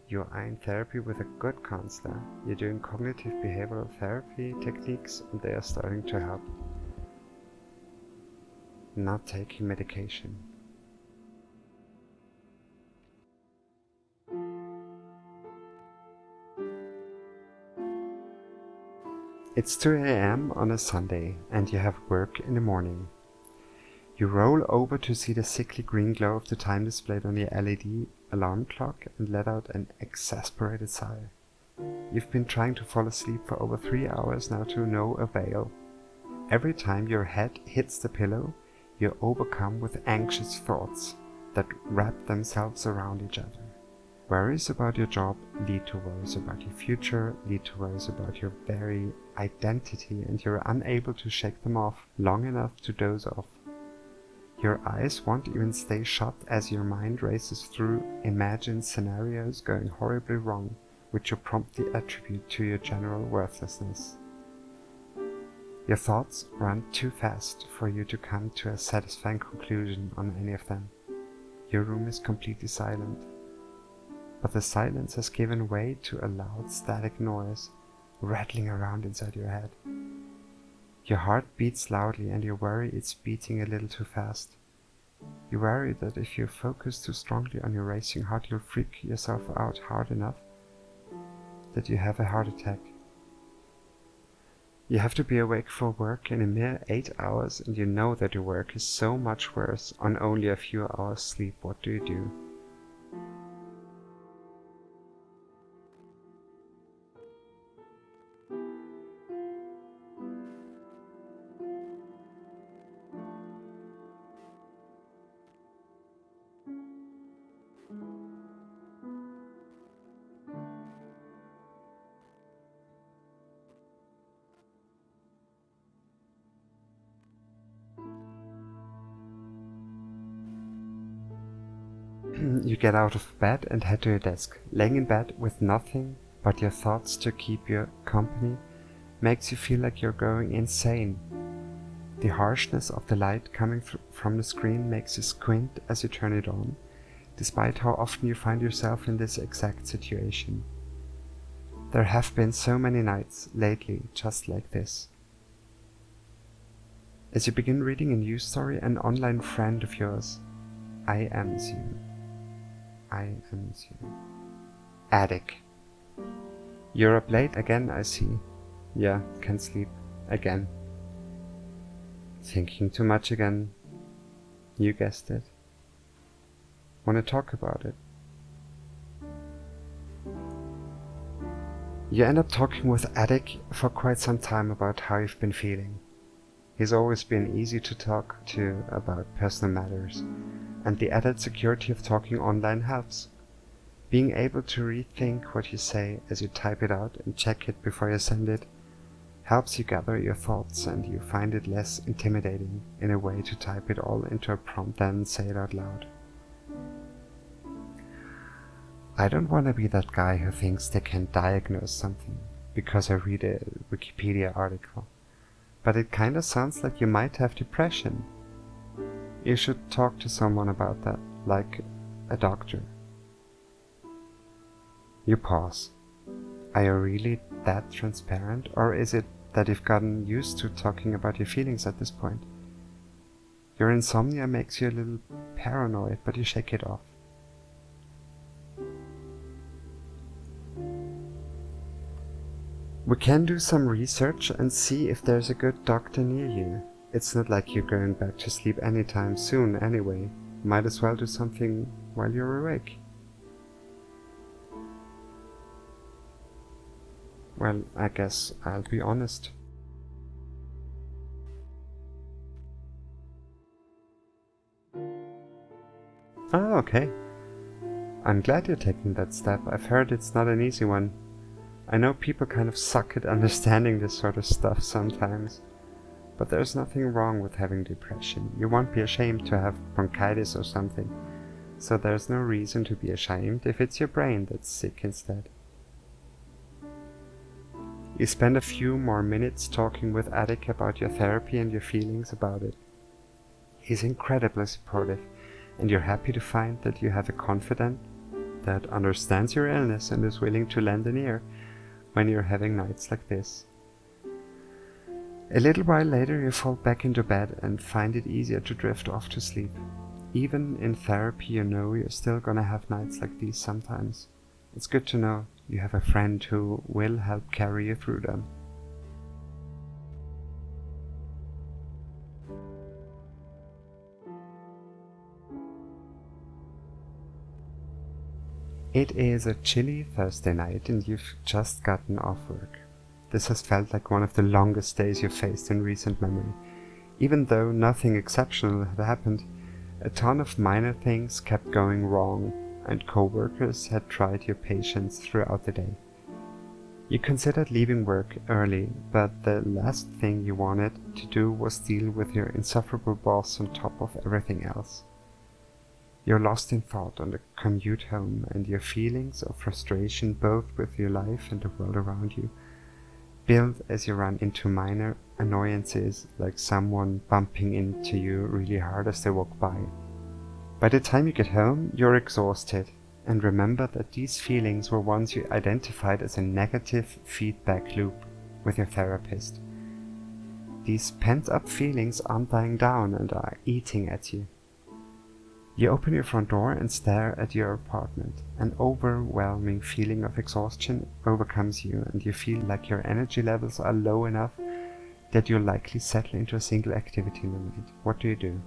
You are in therapy with a good counselor, you're doing cognitive behavioral therapy techniques and they are starting to help. Not taking medication. It's 2 a.m. on a Sunday and you have work in the morning. You roll over to see the sickly green glow of the time displayed on your LED alarm clock and let out an exasperated sigh. You've been trying to fall asleep for over 3 hours now to no avail. Every time your head hits the pillow, you're overcome with anxious thoughts that wrap themselves around each other. Worries about your job lead to worries about your future, lead to worries about your very identity, and you're unable to shake them off long enough to doze off. Your eyes won't even stay shut as your mind races through imagined scenarios going horribly wrong, which you promptly attribute to your general worthlessness. Your thoughts run too fast for you to come to a satisfying conclusion on any of them. Your room is completely silent, but the silence has given way to a loud static noise rattling around inside your head. Your heart beats loudly and you worry it's beating a little too fast. You worry that if you focus too strongly on your racing heart, you'll freak yourself out hard enough that you have a heart attack. You have to be awake for work in a mere 8 hours, and you know that your work is so much worse on only a few hours sleep. What do you do? You get out of bed and head to your desk. Laying in bed with nothing but your thoughts to keep you company makes you feel like you're going insane. The harshness of the light coming from the screen makes you squint as you turn it on, despite how often you find yourself in this exact situation. There have been so many nights lately just like this. As you begin reading a news story, an online friend of yours IMs you. Attic. You're up late again, I see. Yeah, can't sleep. Again. Thinking too much again. You guessed it. Wanna talk about it? You end up talking with Attic for quite some time about how you've been feeling. He's always been easy to talk to about personal matters, and the added security of talking online helps. Being able to rethink what you say as you type it out and check it before you send it helps you gather your thoughts, and you find it less intimidating in a way to type it all into a prompt then say it out loud. I don't want to be that guy who thinks they can diagnose something because I read a Wikipedia article, but it kinda sounds like you might have depression. You should talk to someone about that, like a doctor. You pause. Are you really that transparent, or is it that you've gotten used to talking about your feelings at this point? Your insomnia makes you a little paranoid, but you shake it off. We can do some research and see if there's a good doctor near you. It's not like you're going back to sleep anytime soon anyway. Might as well do something while you're awake. Well, I guess I'll be honest. Oh, okay. I'm glad you're taking that step. I've heard it's not an easy one. I know people kind of suck at understanding this sort of stuff sometimes. But there's nothing wrong with having depression. You won't be ashamed to have bronchitis or something. So there's no reason to be ashamed if it's your brain that's sick instead. You spend a few more minutes talking with Attic about your therapy and your feelings about it. He's incredibly supportive, and you're happy to find that you have a confidant that understands your illness and is willing to lend an ear when you're having nights like this. A little while later you fall back into bed and find it easier to drift off to sleep. Even in therapy you know you're still gonna have nights like these sometimes. It's good to know you have a friend who will help carry you through them. It is a chilly Thursday night and you've just gotten off work. This has felt like one of the longest days you've faced in recent memory. Even though nothing exceptional had happened, a ton of minor things kept going wrong, and co-workers had tried your patience throughout the day. You considered leaving work early, but the last thing you wanted to do was deal with your insufferable boss on top of everything else. You're lost in thought on the commute home, and your feelings of frustration both with your life and the world around you build as you run into minor annoyances like someone bumping into you really hard as they walk by. By the time you get home, you're exhausted, and remember that these feelings were ones you identified as a negative feedback loop with your therapist. These pent-up feelings aren't dying down and are eating at you. You open your front door and stare at your apartment. An overwhelming feeling of exhaustion overcomes you, and you feel like your energy levels are low enough that you'll likely settle into a single activity in the night. What do?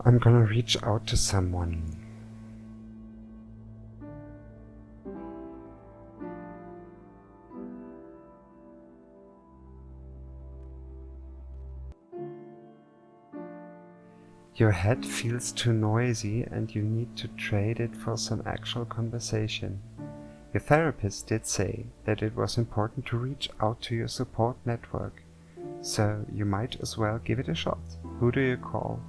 I'm gonna reach out to someone. Your head feels too noisy and you need to trade it for some actual conversation. Your therapist did say that it was important to reach out to your support network, so you might as well give it a shot. Who do you call?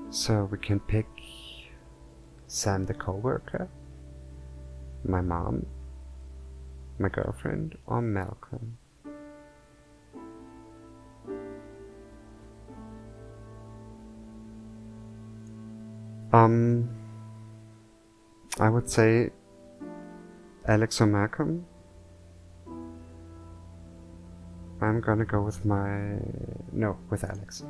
So we can pick Sam the coworker, my mom, my girlfriend, or Malcolm. I would say Alex or Malcolm. I'm gonna go with with Alex.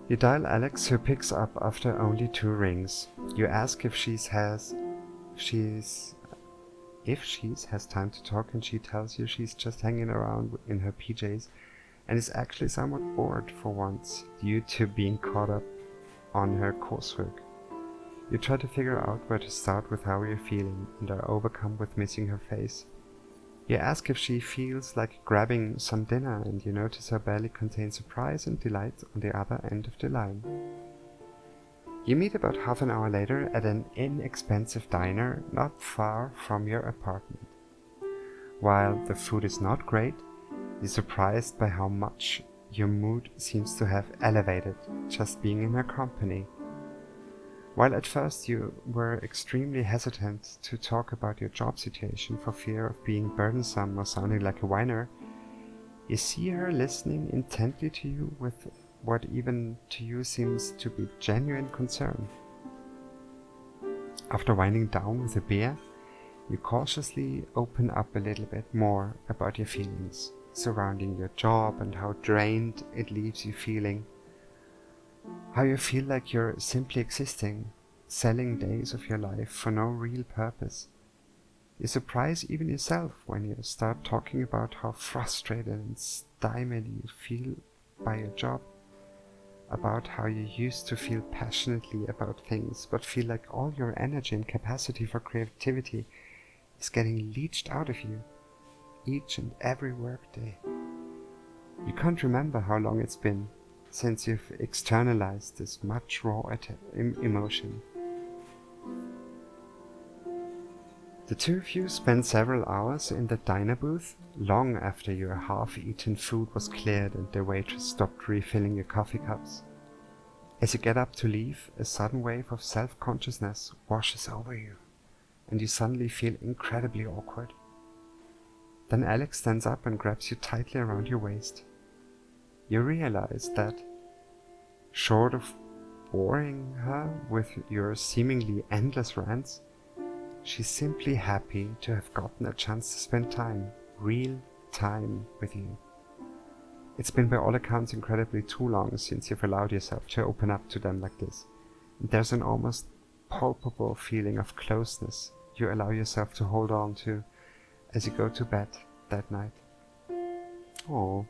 You dial Alex, who picks up after only 2 rings. You ask if she has time to talk, and she tells you she's just hanging around in her PJs and is actually somewhat bored for once due to being caught up on her coursework. You try to figure out where to start with how you're feeling and are overcome with missing her face. You ask if she feels like grabbing some dinner, and you notice her belly contains surprise and delight on the other end of the line. You meet about half an hour later at an inexpensive diner not far from your apartment. While the food is not great, you're surprised by how much your mood seems to have elevated just being in her company. While at first you were extremely hesitant to talk about your job situation for fear of being burdensome or sounding like a whiner, you see her listening intently to you with what even to you seems to be genuine concern. After winding down with a beer, you cautiously open up a little bit more about your feelings surrounding your job and how drained it leaves you feeling. How you feel like you're simply existing, selling days of your life for no real purpose. You surprise even yourself when you start talking about how frustrated and stymied you feel by your job, about how you used to feel passionately about things but feel like all your energy and capacity for creativity is getting leached out of you each and every workday. You can't remember how long it's been since you've externalized this much raw emotion. The two of you spend several hours in the diner booth, long after your half-eaten food was cleared and the waitress stopped refilling your coffee cups. As you get up to leave, a sudden wave of self-consciousness washes over you, and you suddenly feel incredibly awkward. Then Alex stands up and grabs you tightly around your waist. You realize that, short of boring her with your seemingly endless rants, she's simply happy to have gotten a chance to spend time, real time, with you. It's been by all accounts incredibly too long since you've allowed yourself to open up to them like this, and there's an almost palpable feeling of closeness you allow yourself to hold on to as you go to bed that night. Oh.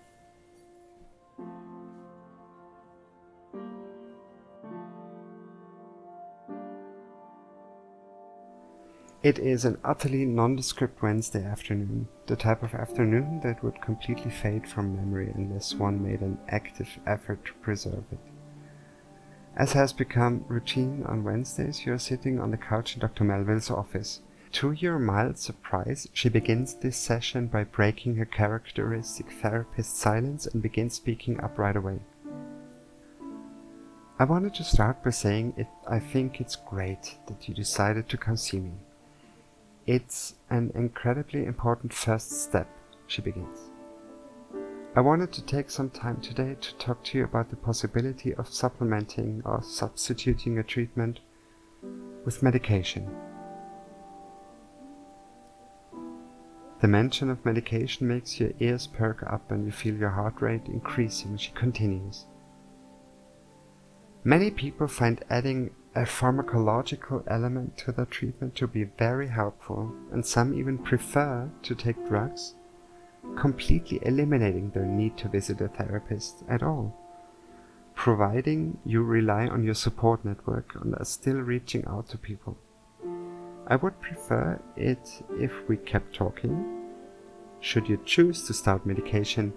It is an utterly nondescript Wednesday afternoon, the type of afternoon that would completely fade from memory unless one made an active effort to preserve it. As has become routine on Wednesdays, you are sitting on the couch in Dr. Melville's office. To your mild surprise, she begins this session by breaking her characteristic therapist silence and begins speaking up right away. I wanted to start by saying I think it's great that you decided to come see me. It's an incredibly important first step, she begins. I wanted to take some time today to talk to you about the possibility of supplementing or substituting a treatment with medication. The mention of medication makes your ears perk up and you feel your heart rate increasing, she continues. Many people find adding a pharmacological element to their treatment to be very helpful, and some even prefer to take drugs, completely eliminating their need to visit a therapist at all, providing you rely on your support network and are still reaching out to people. I would prefer it if we kept talking, should you choose to start medication,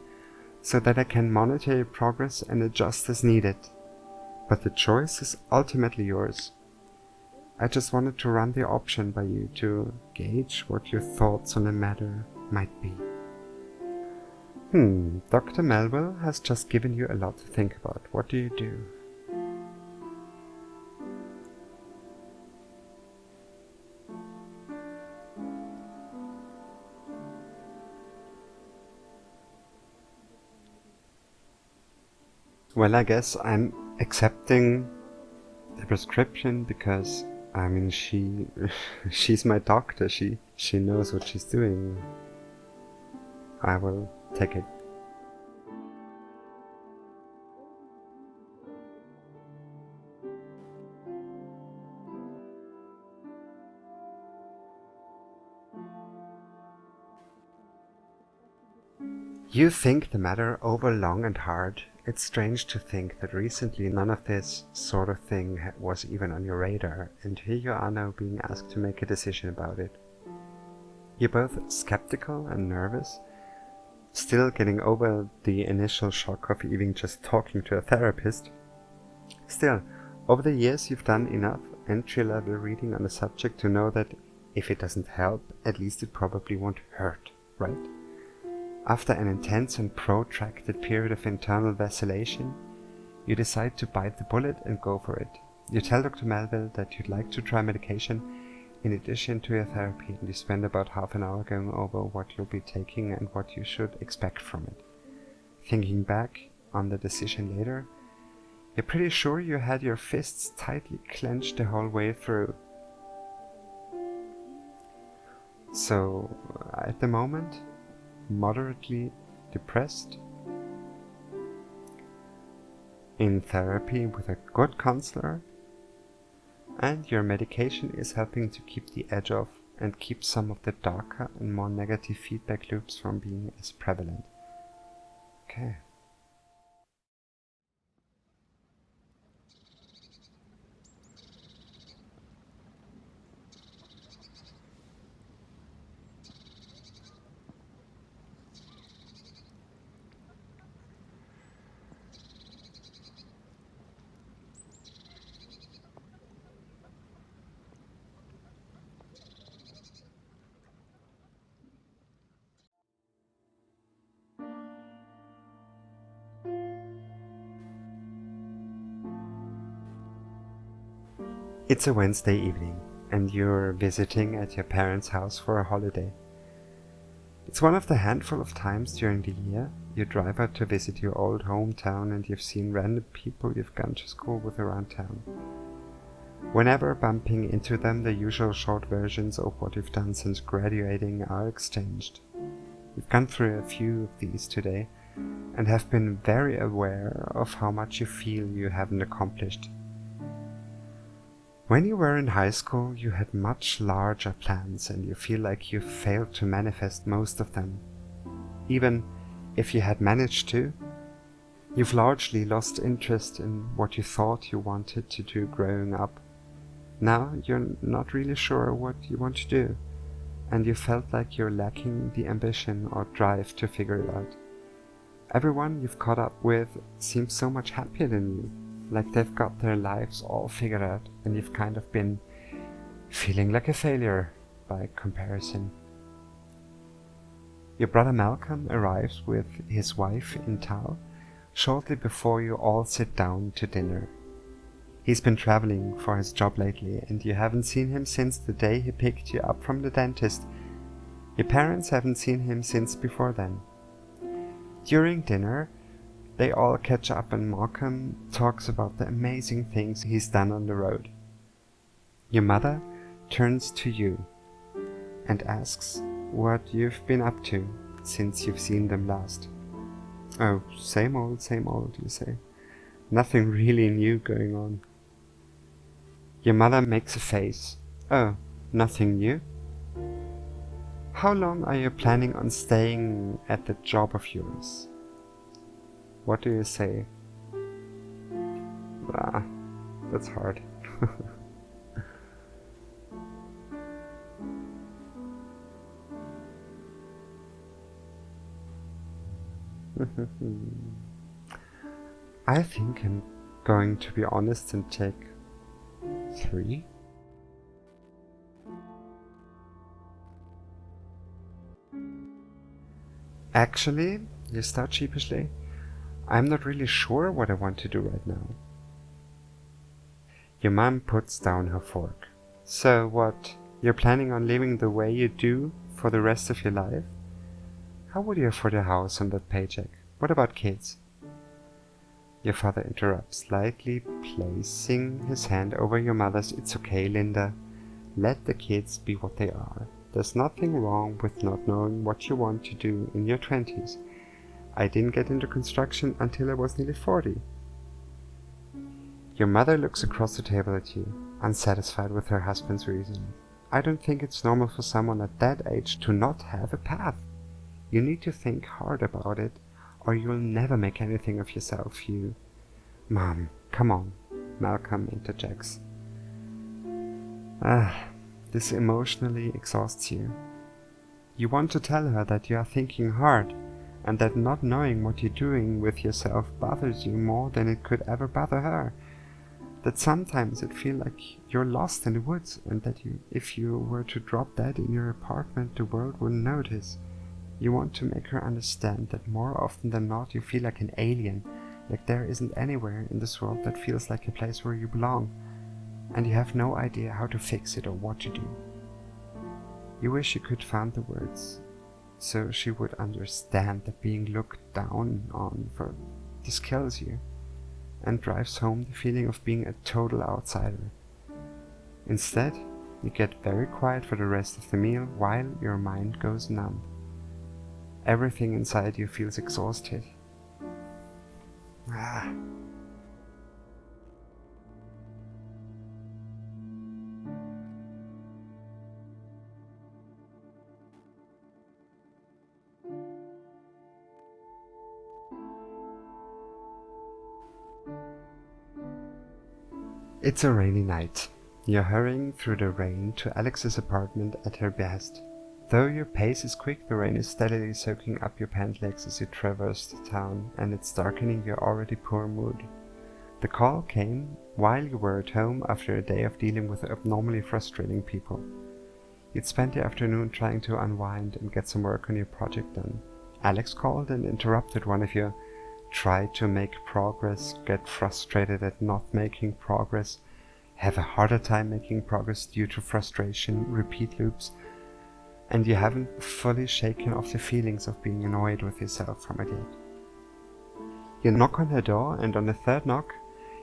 so that I can monitor your progress and adjust as needed. But the choice is ultimately yours. I just wanted to run the option by you to gauge what your thoughts on the matter might be. Dr. Melville has just given you a lot to think about. What do you do? Well, I guess I'm accepting the prescription because, she's my doctor. She knows what she's doing. I will take it. You think the matter over long and hard. It's strange to think that recently none of this sort of thing was even on your radar, and here you are now being asked to make a decision about it. You're both skeptical and nervous, still getting over the initial shock of even just talking to a therapist. Still, over the years you've done enough entry-level reading on the subject to know that if it doesn't help, at least it probably won't hurt, right? After an intense and protracted period of internal vacillation, you decide to bite the bullet and go for it. You tell Dr. Melville that you'd like to try medication in addition to your therapy, and you spend about half an hour going over what you'll be taking and what you should expect from it. Thinking back on the decision later, you're pretty sure you had your fists tightly clenched the whole way through. So, at the moment, moderately depressed, in therapy with a good counselor, and your medication is helping to keep the edge off and keep some of the darker and more negative feedback loops from being as prevalent. Okay. It's a Wednesday evening, and you're visiting at your parents' house for a holiday. It's one of the handful of times during the year you drive out to visit your old hometown and you've seen random people you've gone to school with around town. Whenever bumping into them, the usual short versions of what you've done since graduating are exchanged. We've gone through a few of these today, and have been very aware of how much you feel you haven't accomplished. When you were in high school, you had much larger plans and you feel like you failed to manifest most of them. Even if you had managed to, you've largely lost interest in what you thought you wanted to do growing up. Now you're not really sure what you want to do, and you felt like you're lacking the ambition or drive to figure it out. Everyone you've caught up with seems so much happier than you, like they've got their lives all figured out, and you've kind of been feeling like a failure by comparison. Your brother Malcolm arrives with his wife in tow shortly before you all sit down to dinner. He's been traveling for his job lately, and you haven't seen him since the day he picked you up from the dentist. Your parents haven't seen him since before then. During dinner, they all catch up and Malcolm talks about the amazing things he's done on the road. Your mother turns to you and asks what you've been up to since you've seen them last. Oh, same old, you say. Nothing really new going on. Your mother makes a face. Oh, nothing new? How long are you planning on staying at that job of yours? What do you say? Ah, that's hard. I think I'm going to be honest and take 3. Actually, you start sheepishly, I'm not really sure what I want to do right now. Your mom puts down her fork. So what, you're planning on living the way you do for the rest of your life? How would you afford a house on that paycheck? What about kids? Your father interrupts, lightly placing his hand over your mother's. It's okay, Linda. Let the kids be what they are. There's nothing wrong with not knowing what you want to do in your 20s. I didn't get into construction until I was nearly 40. Your mother looks across the table at you, unsatisfied with her husband's reasoning. I don't think it's normal for someone at that age to not have a path. You need to think hard about it, or you'll never make anything of yourself, Mom, come on, Malcolm interjects. This emotionally exhausts you. You want to tell her that you are thinking hard, and that not knowing what you're doing with yourself bothers you more than it could ever bother her. That sometimes it feels like you're lost in the woods, and that if you were to drop dead in your apartment, the world wouldn't notice. You want to make her understand that more often than not you feel like an alien, like there isn't anywhere in this world that feels like a place where you belong, and you have no idea how to fix it or what to do. You wish you could find the words, so she would understand that being looked down on for this kills you, and drives home the feeling of being a total outsider. Instead, you get very quiet for the rest of the meal while your mind goes numb. Everything inside you feels exhausted. It's a rainy night. You're hurrying through the rain to Alex's apartment at her behest. Though your pace is quick, the rain is steadily soaking up your pant legs as you traverse the town, and it's darkening your already poor mood. The call came while you were at home after a day of dealing with abnormally frustrating people. You'd spent the afternoon trying to unwind and get some work on your project done. Alex called and interrupted one of you. Try to make progress, get frustrated at not making progress, have a harder time making progress due to frustration, repeat loops, and you haven't fully shaken off the feelings of being annoyed with yourself from it yet. You knock on her door, and on the third knock,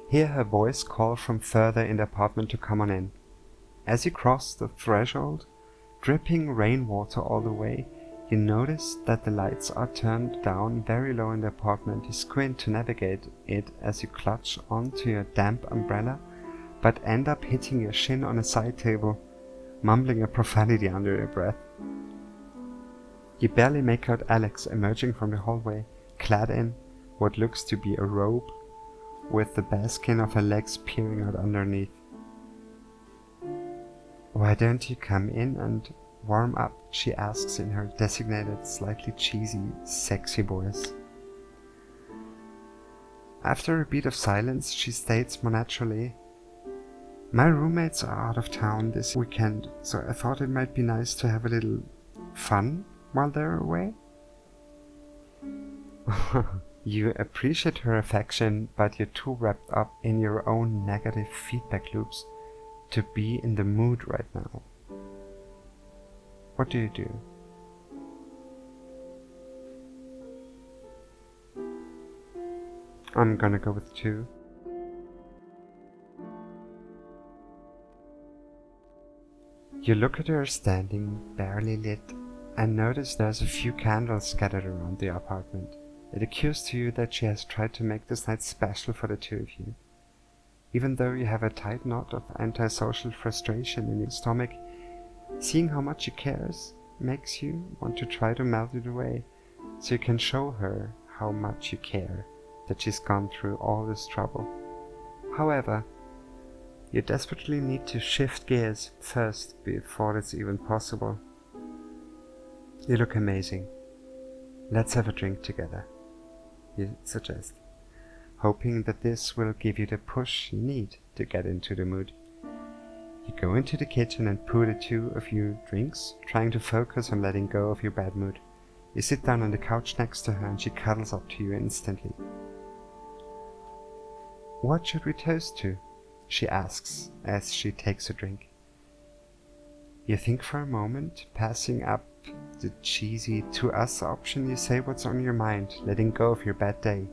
hear her voice call from further in the apartment to come on in. As you cross the threshold, dripping rainwater all the way, you notice that the lights are turned down very low in the apartment. You squint to navigate it as you clutch onto your damp umbrella, but end up hitting your shin on a side table, mumbling a profanity under your breath. You barely make out Alex emerging from the hallway, clad in what looks to be a robe, with the bare skin of her legs peering out underneath. "Why don't you come in and warm up?" she asks in her designated, slightly cheesy, sexy voice. After a beat of silence, she states more naturally, "My roommates are out of town this weekend, so I thought it might be nice to have a little fun while they're away." You appreciate her affection, but you're too wrapped up in your own negative feedback loops to be in the mood right now. What do you do? I'm gonna go with 2. You look at her standing, barely lit, and notice there's a few candles scattered around the apartment. It occurs to you that she has tried to make this night special for the 2 of you. Even though you have a tight knot of antisocial frustration in your stomach, seeing how much she cares makes you want to try to melt it away, so you can show her how much you care, that she's gone through all this trouble. However, you desperately need to shift gears first before it's even possible. "You look amazing. Let's have a drink together," you suggest, hoping that this will give you the push you need to get into the mood. You go into the kitchen and pour the 2 of you drinks, trying to focus on letting go of your bad mood. You sit down on the couch next to her and she cuddles up to you instantly. "What should we toast to?" she asks as she takes a drink. You think for a moment, passing up the cheesy "to us" option. You say what's on your mind, letting go of your bad day.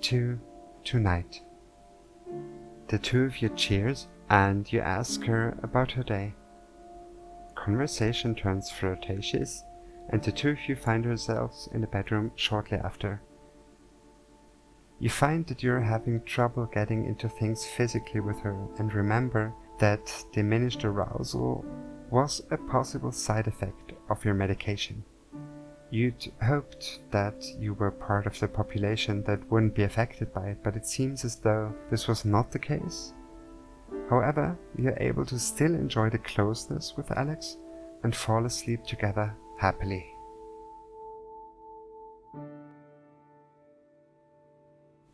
"To tonight." The 2 of you cheers and you ask her about her day. Conversation turns flirtatious and the 2 of you find yourselves in the bedroom shortly after. You find that you're having trouble getting into things physically with her and remember that diminished arousal was a possible side effect of your medication. You'd hoped that you were part of the population that wouldn't be affected by it, but it seems as though this was not the case. However, you're able to still enjoy the closeness with Alex and fall asleep together happily.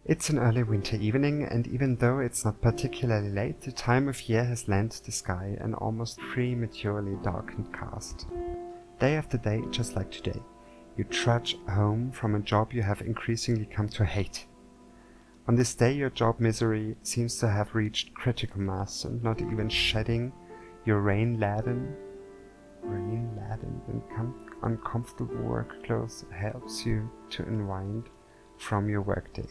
It's an early winter evening, and even though it's not particularly late, the time of year has lent the sky an almost prematurely darkened cast. Day after day, just like today, you trudge home from a job you have increasingly come to hate. On this day, your job misery seems to have reached critical mass, and not even shedding your rain-laden and uncomfortable work clothes helps you to unwind from your workday.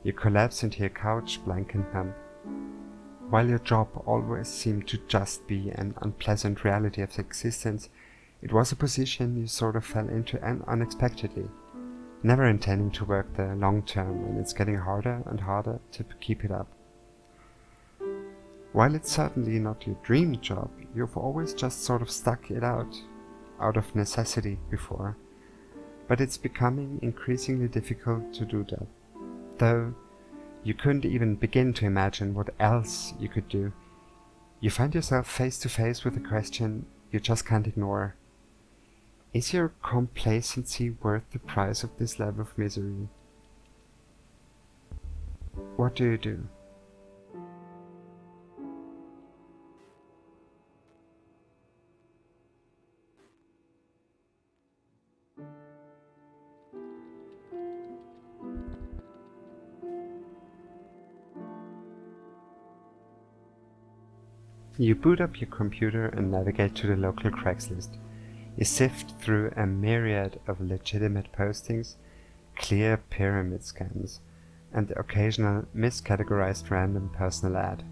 You collapse into your couch, blank and numb. While your job always seemed to just be an unpleasant reality of existence, it was a position you sort of fell into unexpectedly, never intending to work there long term, and it's getting harder and harder to keep it up. While it's certainly not your dream job, you've always just sort of stuck it out of necessity before, but it's becoming increasingly difficult to do that. Though you couldn't even begin to imagine what else you could do, you find yourself face to face with a question you just can't ignore. Is your complacency worth the price of this level of misery? What do you do? You boot up your computer and navigate to the local Craigslist. You sift through a myriad of legitimate postings, clear pyramid scans, and the occasional miscategorized random personal ad.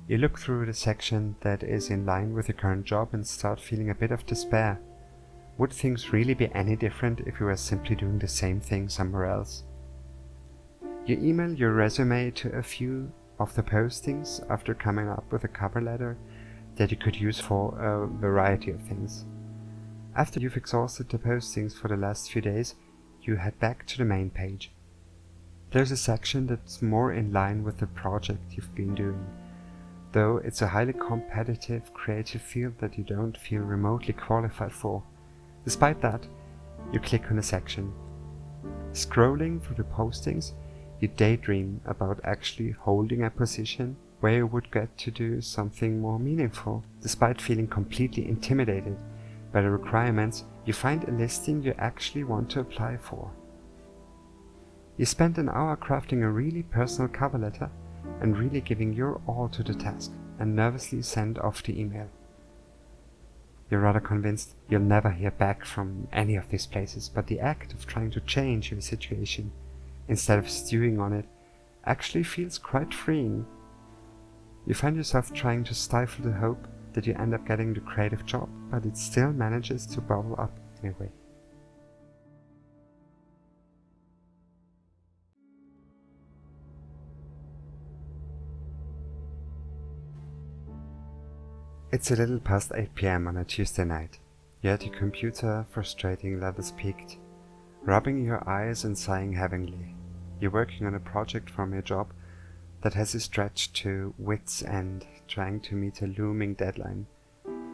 You look through the section that is in line with your current job and start feeling a bit of despair. Would things really be any different if you were simply doing the same thing somewhere else? You email your resume to a few of the postings after coming up with a cover letter that you could use for a variety of things. After you've exhausted the postings for the last few days, you head back to the main page. There's a section that's more in line with the project you've been doing. though it's a highly competitive, creative field that you don't feel remotely qualified for. Despite that, you click on a section. Scrolling through the postings, you daydream about actually holding a position where you would get to do something more meaningful. Despite feeling completely intimidated by the requirements, you find a listing you actually want to apply for. You spend an hour crafting a really personal cover letter and really giving your all to the task, and nervously send off the email. You're rather convinced you'll never hear back from any of these places, but the act of trying to change your situation instead of stewing on it actually feels quite freeing. You find yourself trying to stifle the hope that you end up getting the creative job, but it still manages to bubble up anyway. It's a little past 8 PM on a Tuesday night. You're at your computer, frustrating levels peaked, rubbing your eyes and sighing heavily. You're working on a project from your job that has you stretched to wit's end, trying to meet a looming deadline.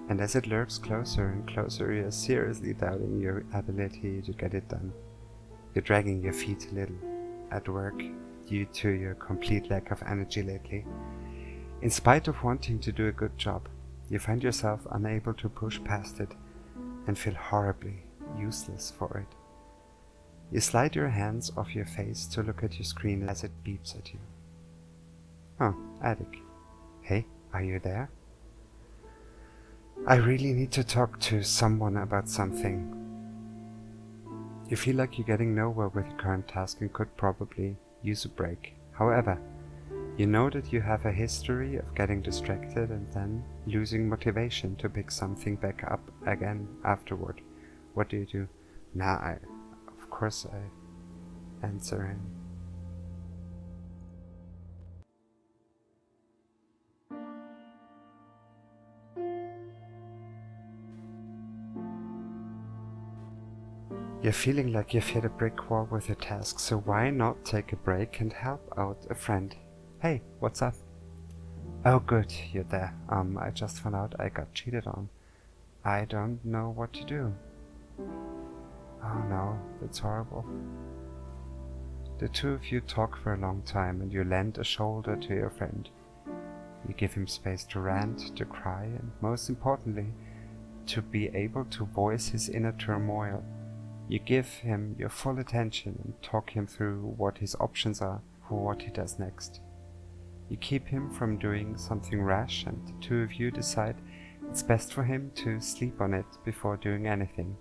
And as it lurks closer and closer, you're seriously doubting your ability to get it done. You're dragging your feet a little at work due to your complete lack of energy lately. In spite of wanting to do a good job, you find yourself unable to push past it and feel horribly useless for it. You slide your hands off your face to look at your screen as it beeps at you. Oh, Attic. Hey, are you there? I really need to talk to someone about something. You feel like you're getting nowhere with your current task and could probably use a break. However, you know that you have a history of getting distracted and then losing motivation to pick something back up again afterward. What do? Of course I answer him. You're feeling like you've hit a brick wall with your task, so why not take a break and help out a friend? Hey, what's up? Oh good, you're there. I just found out I got cheated on. I don't know what to do. Oh no, that's horrible. The two of you talk for a long time and you lend a shoulder to your friend. You give him space to rant, to cry, and most importantly, to be able to voice his inner turmoil. You give him your full attention and talk him through what his options are for what he does next. You keep him from doing something rash, and the two of you decide it's best for him to sleep on it before doing anything.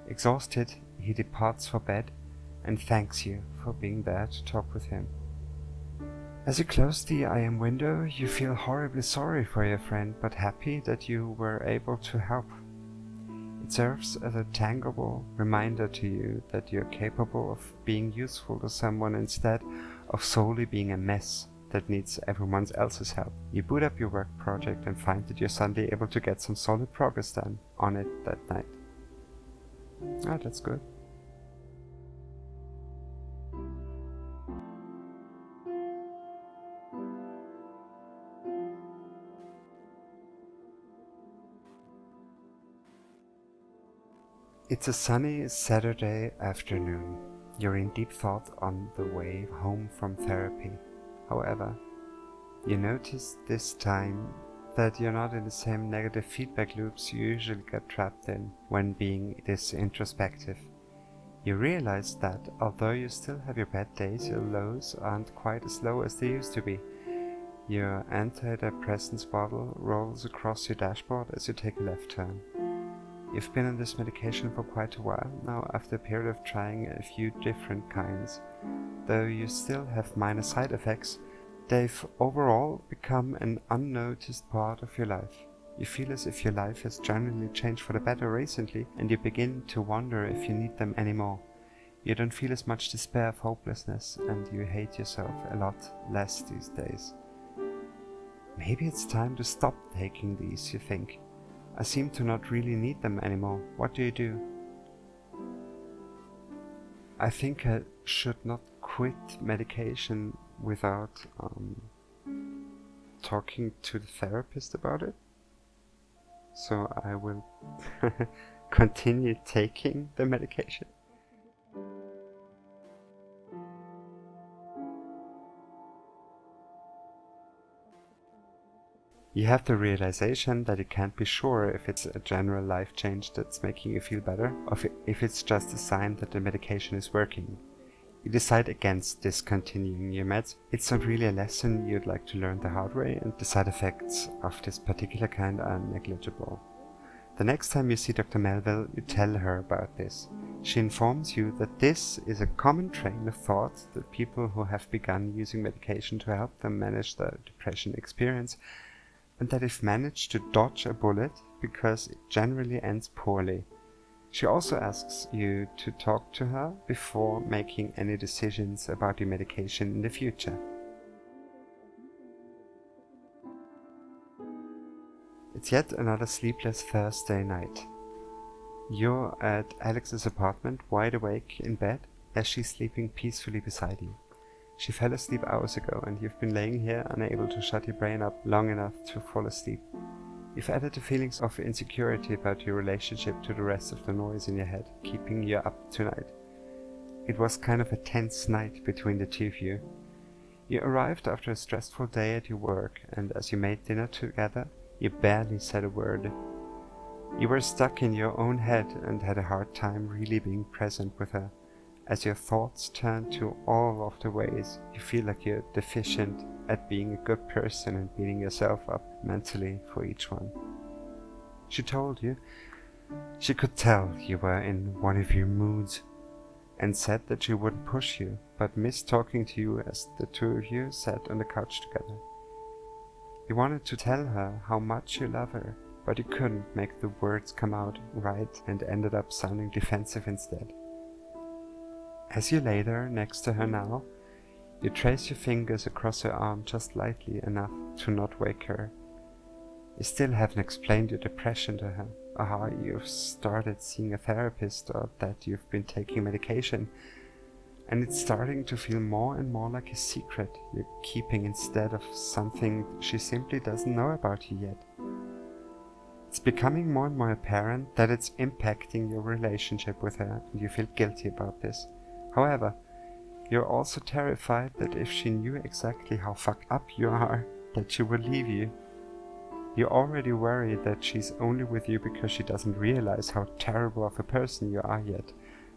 Exhausted, he departs for bed and thanks you for being there to talk with him. As you close the I am window, you feel horribly sorry for your friend, but happy that you were able to help. It serves as a tangible reminder to you that you're capable of being useful to someone instead of solely being a mess that needs everyone else's help. You boot up your work project and find that you're suddenly able to get some solid progress done on it that night. Ah, that's good. It's a sunny Saturday afternoon. You're in deep thought on the way home from therapy. However, you notice this time that you're not in the same negative feedback loops you usually get trapped in when being this introspective. You realize that although you still have your bad days, your lows aren't quite as low as they used to be. Your antidepressants bottle rolls across your dashboard as you take a left turn. You've been on this medication for quite a while now, after a period of trying a few different kinds. Though you still have minor side effects, they've overall become an unnoticed part of your life. You feel as if your life has generally changed for the better recently, and you begin to wonder if you need them anymore. You don't feel as much despair of hopelessness, and you hate yourself a lot less these days. Maybe it's time to stop taking these, you think. I seem to not really need them anymore. What do? I think I should not quit medication without talking to the therapist about it. So I will continue taking the medication. You have the realization that you can't be sure if it's a general life change that's making you feel better, or if it's just a sign that the medication is working. You decide against discontinuing your meds. It's not really a lesson you'd like to learn the hard way, and the side effects of this particular kind are negligible. The next time you see Dr. Melville, you tell her about this. She informs you that this is a common train of thought that people who have begun using medication to help them manage their depression experience, and that if managed to dodge a bullet because it generally ends poorly. She also asks you to talk to her before making any decisions about your medication in the future. It's yet another sleepless Thursday night. You're at Alex's apartment, wide awake in bed, as she's sleeping peacefully beside you. She fell asleep hours ago, and you've been laying here unable to shut your brain up long enough to fall asleep. You've added the feelings of insecurity about your relationship to the rest of the noise in your head, keeping you up tonight. It was kind of a tense night between the two of you. You arrived after a stressful day at your work, and as you made dinner together, you barely said a word. You were stuck in your own head and had a hard time really being present with her, as your thoughts turned to all of the ways you feel like you're deficient at being a good person and beating yourself up mentally for each one. She told you she could tell you were in one of your moods, and said that she wouldn't push you, but missed talking to you as the two of you sat on the couch together. You wanted to tell her how much you love her, but you couldn't make the words come out right and ended up sounding defensive instead. As you lay there next to her now, you trace your fingers across her arm just lightly enough to not wake her. You still haven't explained your depression to her, or how you've started seeing a therapist, or that you've been taking medication, and it's starting to feel more and more like a secret you're keeping instead of something she simply doesn't know about you yet. It's becoming more and more apparent that it's impacting your relationship with her, and you feel guilty about this. However, you're also terrified that if she knew exactly how fucked up you are, that she would leave you. You're already worried that she's only with you because she doesn't realize how terrible of a person you are yet,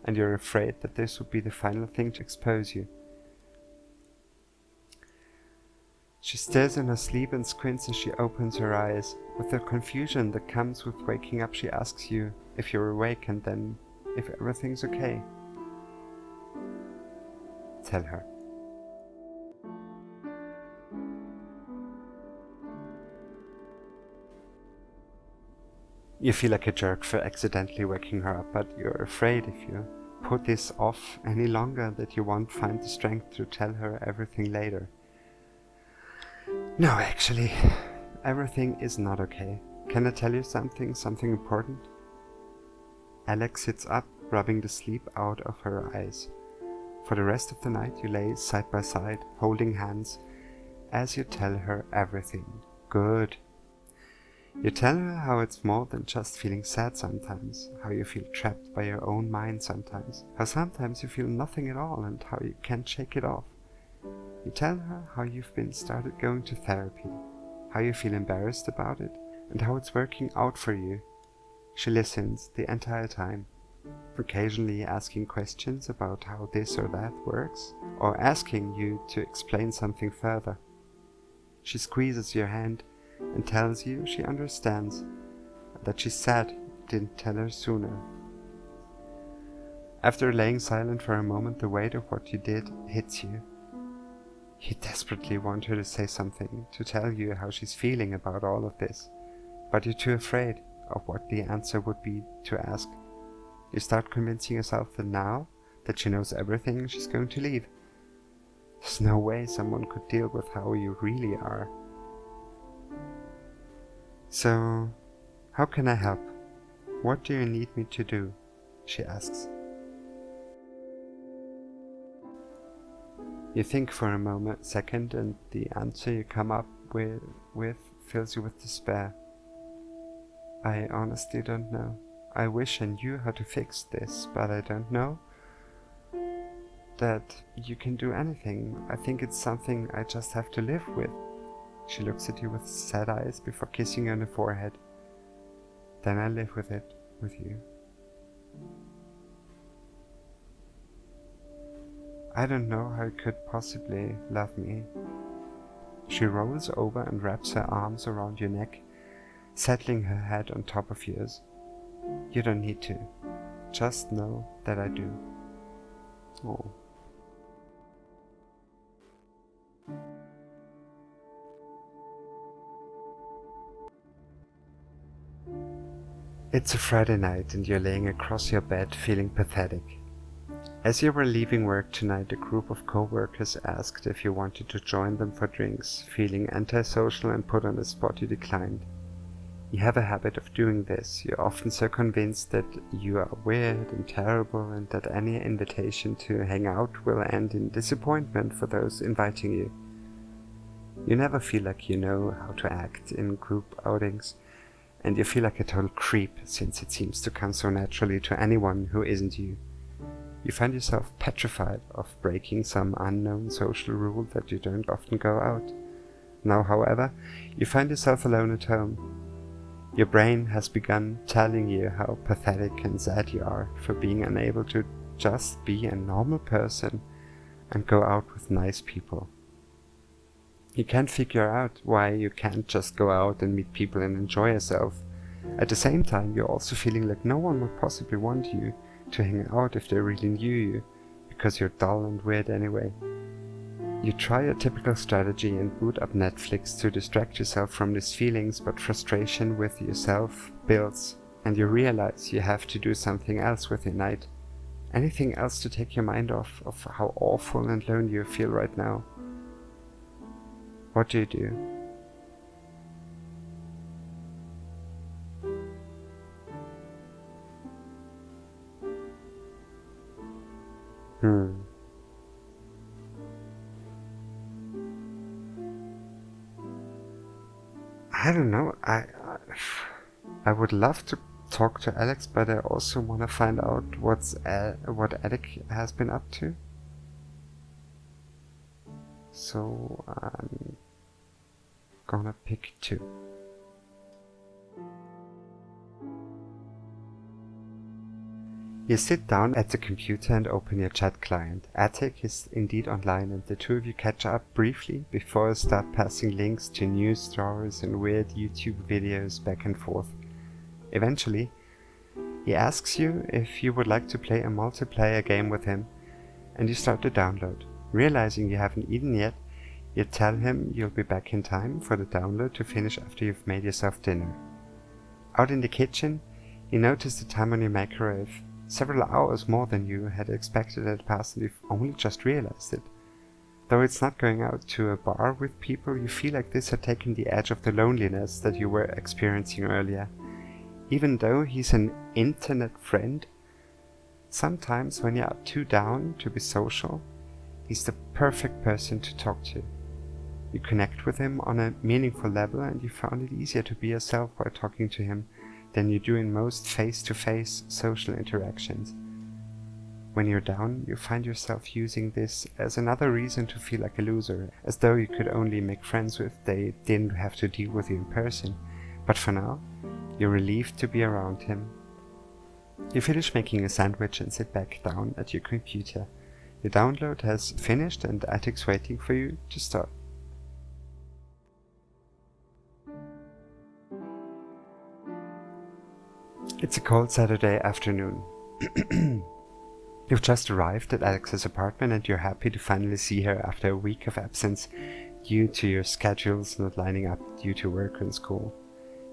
and you're afraid that this would be the final thing to expose you. She stares in her sleep and squints as she opens her eyes. With the confusion that comes with waking up, she asks you if you're awake and then if everything's okay. Tell her. You feel like a jerk for accidentally waking her up, but you're afraid if you put this off any longer that you won't find the strength to tell her everything later. No, actually, everything is not okay. Can I tell you something important? Alex sits up, rubbing the sleep out of her eyes. For the rest of the night you lay side by side, holding hands, as you tell her everything. Good. You tell her how it's more than just feeling sad sometimes, how you feel trapped by your own mind sometimes, how sometimes you feel nothing at all and how you can't shake it off. You tell her how you've been started going to therapy, how you feel embarrassed about it, and how it's working out for you. She listens the entire time, occasionally asking questions about how this or that works, or asking you to explain something further. She squeezes your hand and tells you she understands, and that she's sad you didn't tell her sooner. After laying silent for a moment, the weight of what you did hits you. You desperately want her to say something, to tell you how she's feeling about all of this, but you're too afraid of what the answer would be to ask. You start convincing yourself that now that she knows everything, she's going to leave. There's no way someone could deal with how you really are. So, how can I help? What do you need me to do? She asks. You think for a second, and the answer you come up with fills you with despair? I honestly don't know. I wish I knew how to fix this, but I don't know that you can do anything. I think it's something I just have to live with. She looks at you with sad eyes before kissing you on the forehead. Then I live with it, with you. I don't know how you could possibly love me. She rolls over and wraps her arms around your neck, settling her head on top of yours. You don't need to. Just know that I do. Oh. It's a Friday night and you're laying across your bed feeling pathetic. As you were leaving work tonight, a group of co-workers asked if you wanted to join them for drinks. Feeling antisocial and put on the spot, you declined. You have a habit of doing this. You're often so convinced that you are weird and terrible and that any invitation to hang out will end in disappointment for those inviting you. You never feel like you know how to act in group outings, and you feel like a total creep since it seems to come so naturally to anyone who isn't you. You find yourself petrified of breaking some unknown social rule that you don't often go out. Now, however, you find yourself alone at home. Your brain has begun telling you how pathetic and sad you are for being unable to just be a normal person and go out with nice people. You can't figure out why you can't just go out and meet people and enjoy yourself. At the same time, you're also feeling like no one would possibly want you to hang out if they really knew you, because you're dull and weird anyway. You try a typical strategy and boot up Netflix to distract yourself from these feelings, but frustration with yourself builds, and you realize you have to do something else with your night. Anything else to take your mind off of how awful and lonely you feel right now. What do you do? I don't know. I would love to talk to Alex, but I also want to find out what Alex has been up to. So I'm gonna pick 2. You sit down at the computer and open your chat client. Attic is indeed online and the two of you catch up briefly before you start passing links to news stories and weird YouTube videos back and forth. Eventually, he asks you if you would like to play a multiplayer game with him, and you start to download. Realizing you haven't eaten yet, you tell him you'll be back in time for the download to finish after you've made yourself dinner. Out in the kitchen, you notice the time on your microwave. Several hours more than you had expected had passed and you've only just realized it. Though it's not going out to a bar with people, you feel like this had taken the edge of the loneliness that you were experiencing earlier. Even though he's an internet friend, sometimes when you are too down to be social, he's the perfect person to talk to. You connect with him on a meaningful level and you found it easier to be yourself while talking to him than you do in most face-to-face social interactions. When you're down, you find yourself using this as another reason to feel like a loser, as though you could only make friends if they didn't have to deal with you in person. But for now, you're relieved to be around him. You finish making a sandwich and sit back down at your computer. The download has finished and Attic's waiting for you to start. It's a cold Saturday afternoon. You've just arrived at Alex's apartment and you're happy to finally see her after a week of absence due to your schedules not lining up due to work and school.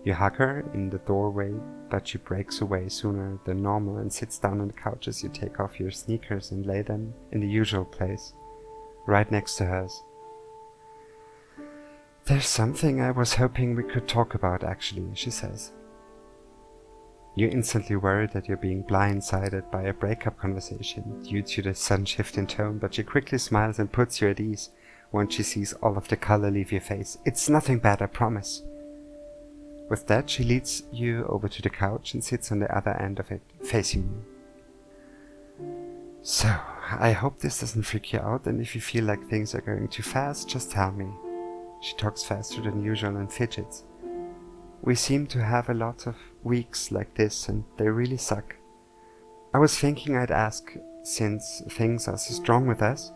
You hug her in the doorway, but she breaks away sooner than normal and sits down on the couch as you take off your sneakers and lay them in the usual place, right next to hers. "There's something I was hoping we could talk about, actually," she says. You instantly worry that you're being blindsided by a breakup conversation due to the sudden shift in tone, but she quickly smiles and puts you at ease. once she sees all of the color leave your face. It's nothing bad, I promise. With that, she leads you over to the couch and sits on the other end of it, facing you. So, I hope this doesn't freak you out, and if you feel like things are going too fast, just tell me. She talks faster than usual and fidgets. We seem to have a lot of weeks like this, and they really suck. I was thinking I'd ask, since things are so strong with us,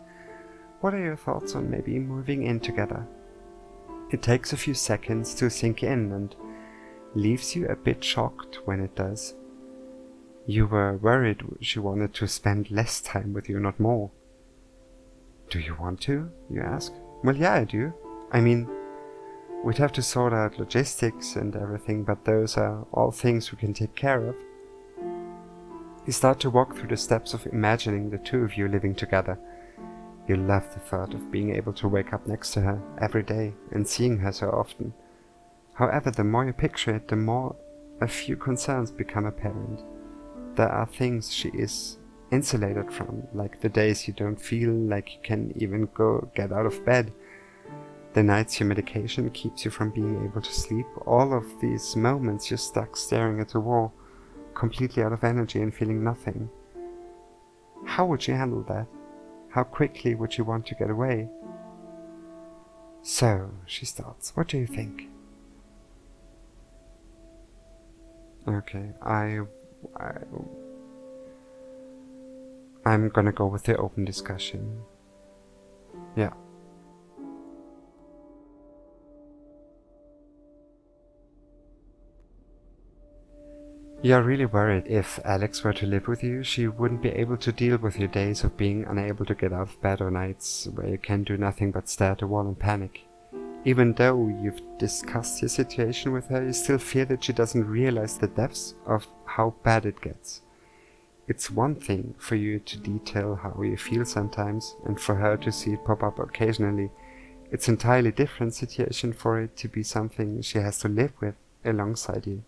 what are your thoughts on maybe moving in together? It takes a few seconds to sink in and leaves you a bit shocked when it does. You were worried she wanted to spend less time with you, not more. Do you want to? You ask. Well, yeah, I do. I mean, we'd have to sort out logistics and everything, but those are all things we can take care of. You start to walk through the steps of imagining the two of you living together. You love the thought of being able to wake up next to her every day and seeing her so often. However, the more you picture it, the more a few concerns become apparent. There are things she is insulated from, like the days you don't feel like you can even get out of bed, the nights your medication keeps you from being able to sleep, all of these moments you're stuck staring at a wall, completely out of energy and feeling nothing. How would you handle that? How quickly would you want to get away? So, she starts. What do you think? Okay, I'm gonna go with the open discussion. Yeah. You're really worried if Alex were to live with you, she wouldn't be able to deal with your days of being unable to get out of bed or nights where you can do nothing but stare at the wall and panic. Even though you've discussed your situation with her, you still fear that she doesn't realize the depths of how bad it gets. It's one thing for you to detail how you feel sometimes, and for her to see it pop up occasionally. It's an entirely different situation for it to be something she has to live with alongside you.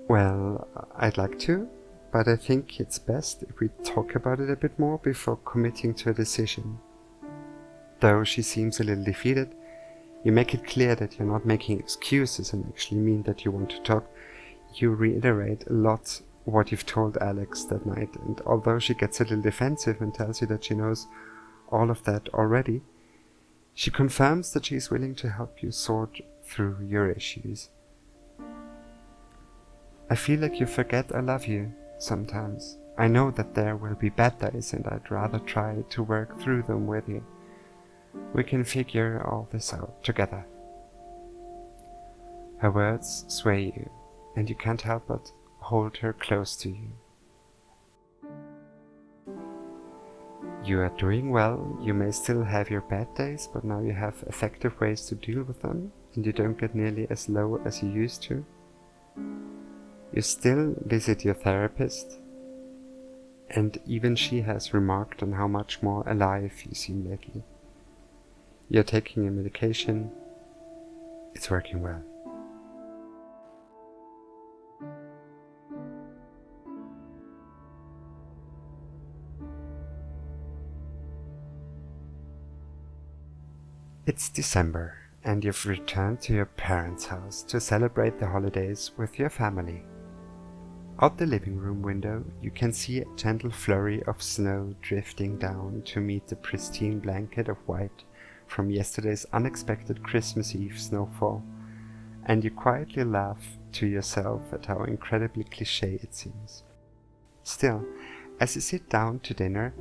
Well, I'd like to, but I think it's best if we talk about it a bit more before committing to a decision. Though she seems a little defeated, you make it clear that you're not making excuses and actually mean that you want to talk. You reiterate a lot what you've told Alex that night, and although she gets a little defensive and tells you that she knows all of that already, she confirms that she's willing to help you sort through your issues. I feel like you forget I love you sometimes. I know that there will be bad days, and I'd rather try to work through them with you. We can figure all this out together. Her words sway you, and you can't help but hold her close to you. You are doing well. You may still have your bad days, but now you have effective ways to deal with them, and you don't get nearly as low as you used to. You still visit your therapist, and even she has remarked on how much more alive you seem lately. You're taking your medication. It's working well. It's December, and you've returned to your parents' house to celebrate the holidays with your family. Out the living room window, you can see a gentle flurry of snow drifting down to meet the pristine blanket of white from yesterday's unexpected Christmas Eve snowfall, and you quietly laugh to yourself at how incredibly cliché it seems. Still, as you sit down to dinner,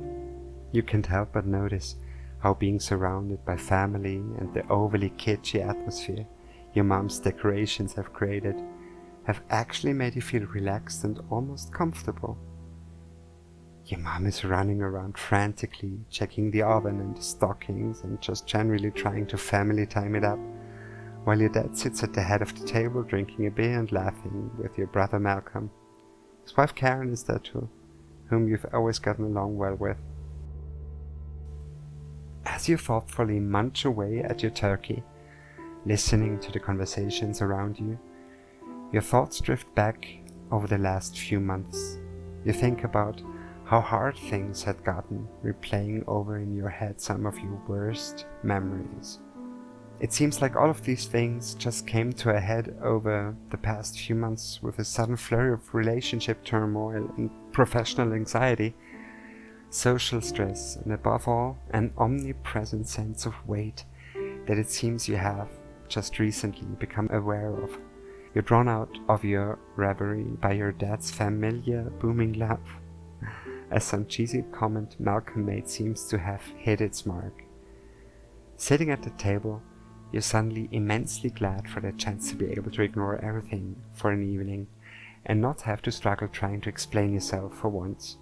you can't help but notice how being surrounded by family and the overly kitschy atmosphere your mom's decorations have created have actually made you feel relaxed and almost comfortable. Your mom is running around frantically, checking the oven and the stockings and just generally trying to family time it up, while your dad sits at the head of the table drinking a beer and laughing with your brother Malcolm. His wife Karen is there too, whom you've always gotten along well with. As you thoughtfully munch away at your turkey, listening to the conversations around you, your thoughts drift back over the last few months. You think about how hard things had gotten, replaying over in your head some of your worst memories. It seems like all of these things just came to a head over the past few months with a sudden flurry of relationship turmoil and professional anxiety, social stress, and above all, an omnipresent sense of weight that it seems you have just recently become aware of. You're drawn out of your reverie by your dad's familiar booming laugh, as some cheesy comment Malcolm made seems to have hit its mark. Sitting at the table, you're suddenly immensely glad for the chance to be able to ignore everything for an evening and not have to struggle trying to explain yourself for once.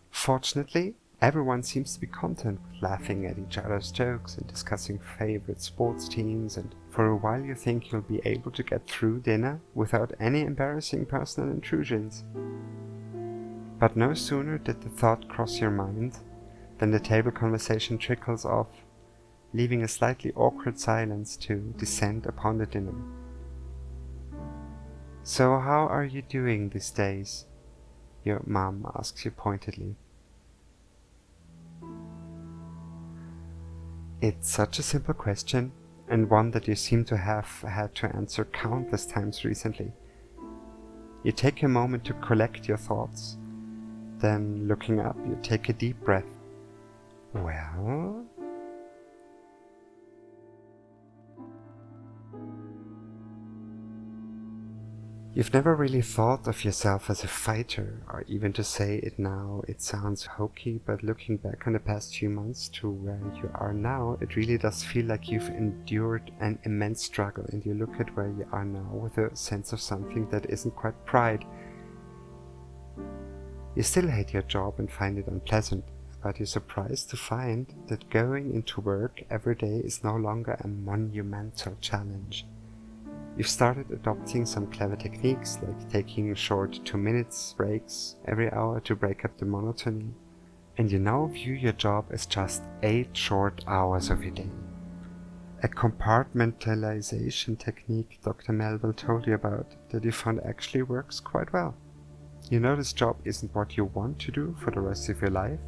Fortunately, everyone seems to be content with laughing at each other's jokes and discussing favorite sports teams, and for a while you think you'll be able to get through dinner without any embarrassing personal intrusions. But no sooner did the thought cross your mind than the table conversation trickles off, leaving a slightly awkward silence to descend upon the dinner. "So how are you doing these days?" your mom asks you pointedly. It's such a simple question, and one that you seem to have had to answer countless times recently. You take a moment to collect your thoughts, then looking up, you take a deep breath. "Well?" You've never really thought of yourself as a fighter, or even to say it now, it sounds hokey, but looking back on the past few months to where you are now, it really does feel like you've endured an immense struggle, and you look at where you are now with a sense of something that isn't quite pride. You still hate your job and find it unpleasant, but you're surprised to find that going into work every day is no longer a monumental challenge. You've started adopting some clever techniques, like taking short 2 minutes breaks every hour to break up the monotony, and you now view your job as just 8 short hours of your day. A compartmentalization technique Dr. Melville told you about that you found actually works quite well. You know this job isn't what you want to do for the rest of your life,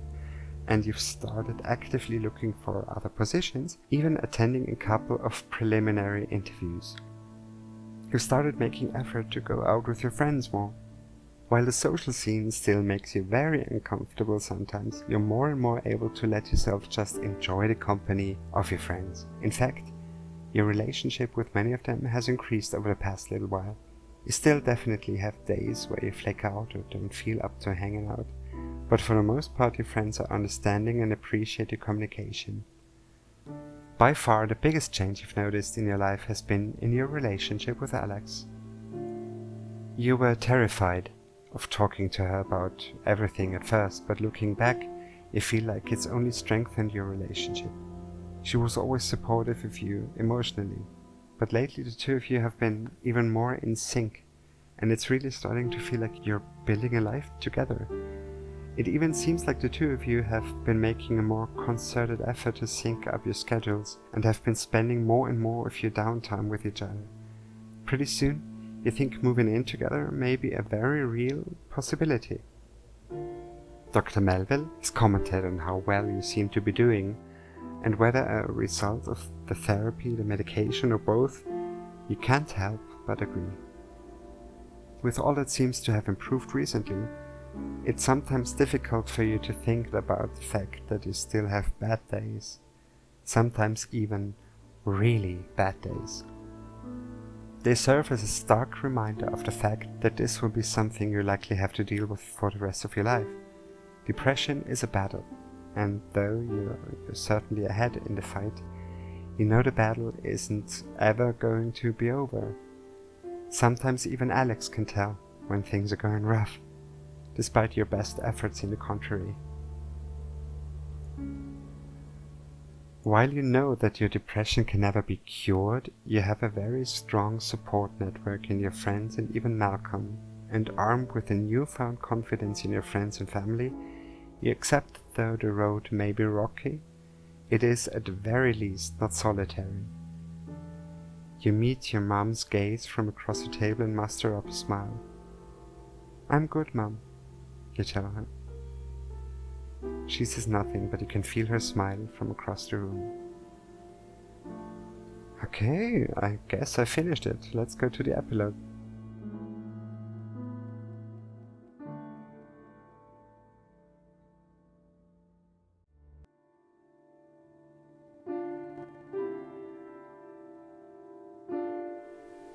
and you've started actively looking for other positions, even attending a couple of preliminary interviews. You started making effort to go out with your friends more. While the social scene still makes you very uncomfortable sometimes, you're more and more able to let yourself just enjoy the company of your friends. In fact, your relationship with many of them has increased over the past little while. You still definitely have days where you flake out or don't feel up to hanging out, but for the most part your friends are understanding and appreciate your communication. By far the biggest change you've noticed in your life has been in your relationship with Alex. You were terrified of talking to her about everything at first, but looking back, you feel like it's only strengthened your relationship. She was always supportive of you emotionally, but lately the two of you have been even more in sync, and it's really starting to feel like you're building a life together. It even seems like the two of you have been making a more concerted effort to sync up your schedules and have been spending more and more of your downtime with each other. Pretty soon, you think moving in together may be a very real possibility. Dr. Melville has commented on how well you seem to be doing, and whether a result of the therapy, the medication, or both, you can't help but agree. With all that seems to have improved recently, it's sometimes difficult for you to think about the fact that you still have bad days, sometimes even really bad days. They serve as a stark reminder of the fact that this will be something you likely have to deal with for the rest of your life. Depression is a battle, and though you're certainly ahead in the fight, you know the battle isn't ever going to be over. Sometimes even Alex can tell when things are going rough, despite your best efforts in the contrary. While you know that your depression can never be cured, you have a very strong support network in your friends and even Malcolm, and armed with a newfound confidence in your friends and family, you accept that though the road may be rocky, it is at the very least not solitary. You meet your mom's gaze from across the table and muster up a smile. I'm good, Mum, you tell her. She says nothing, but you can feel her smile from across the room. Okay, I guess I finished it. Let's go to the epilogue.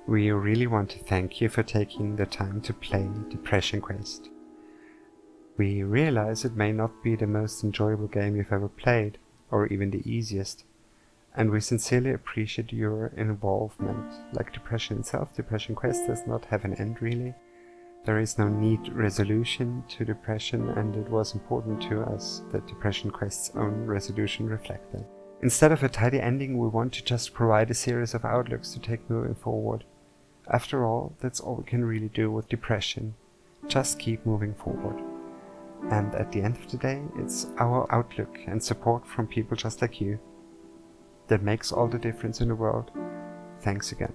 We really want to thank you for taking the time to play Depression Quest. We realize it may not be the most enjoyable game you've ever played, or even the easiest, and we sincerely appreciate your involvement. Like Depression itself, Depression Quest does not have an end really. There is no neat resolution to depression, and it was important to us that Depression Quest's own resolution reflect that. Instead of a tidy ending, we want to just provide a series of outlooks to take moving forward. After all, that's all we can really do with depression. Just keep moving forward. And at the end of the day, it's our outlook and support from people just like you that makes all the difference in the world. Thanks again.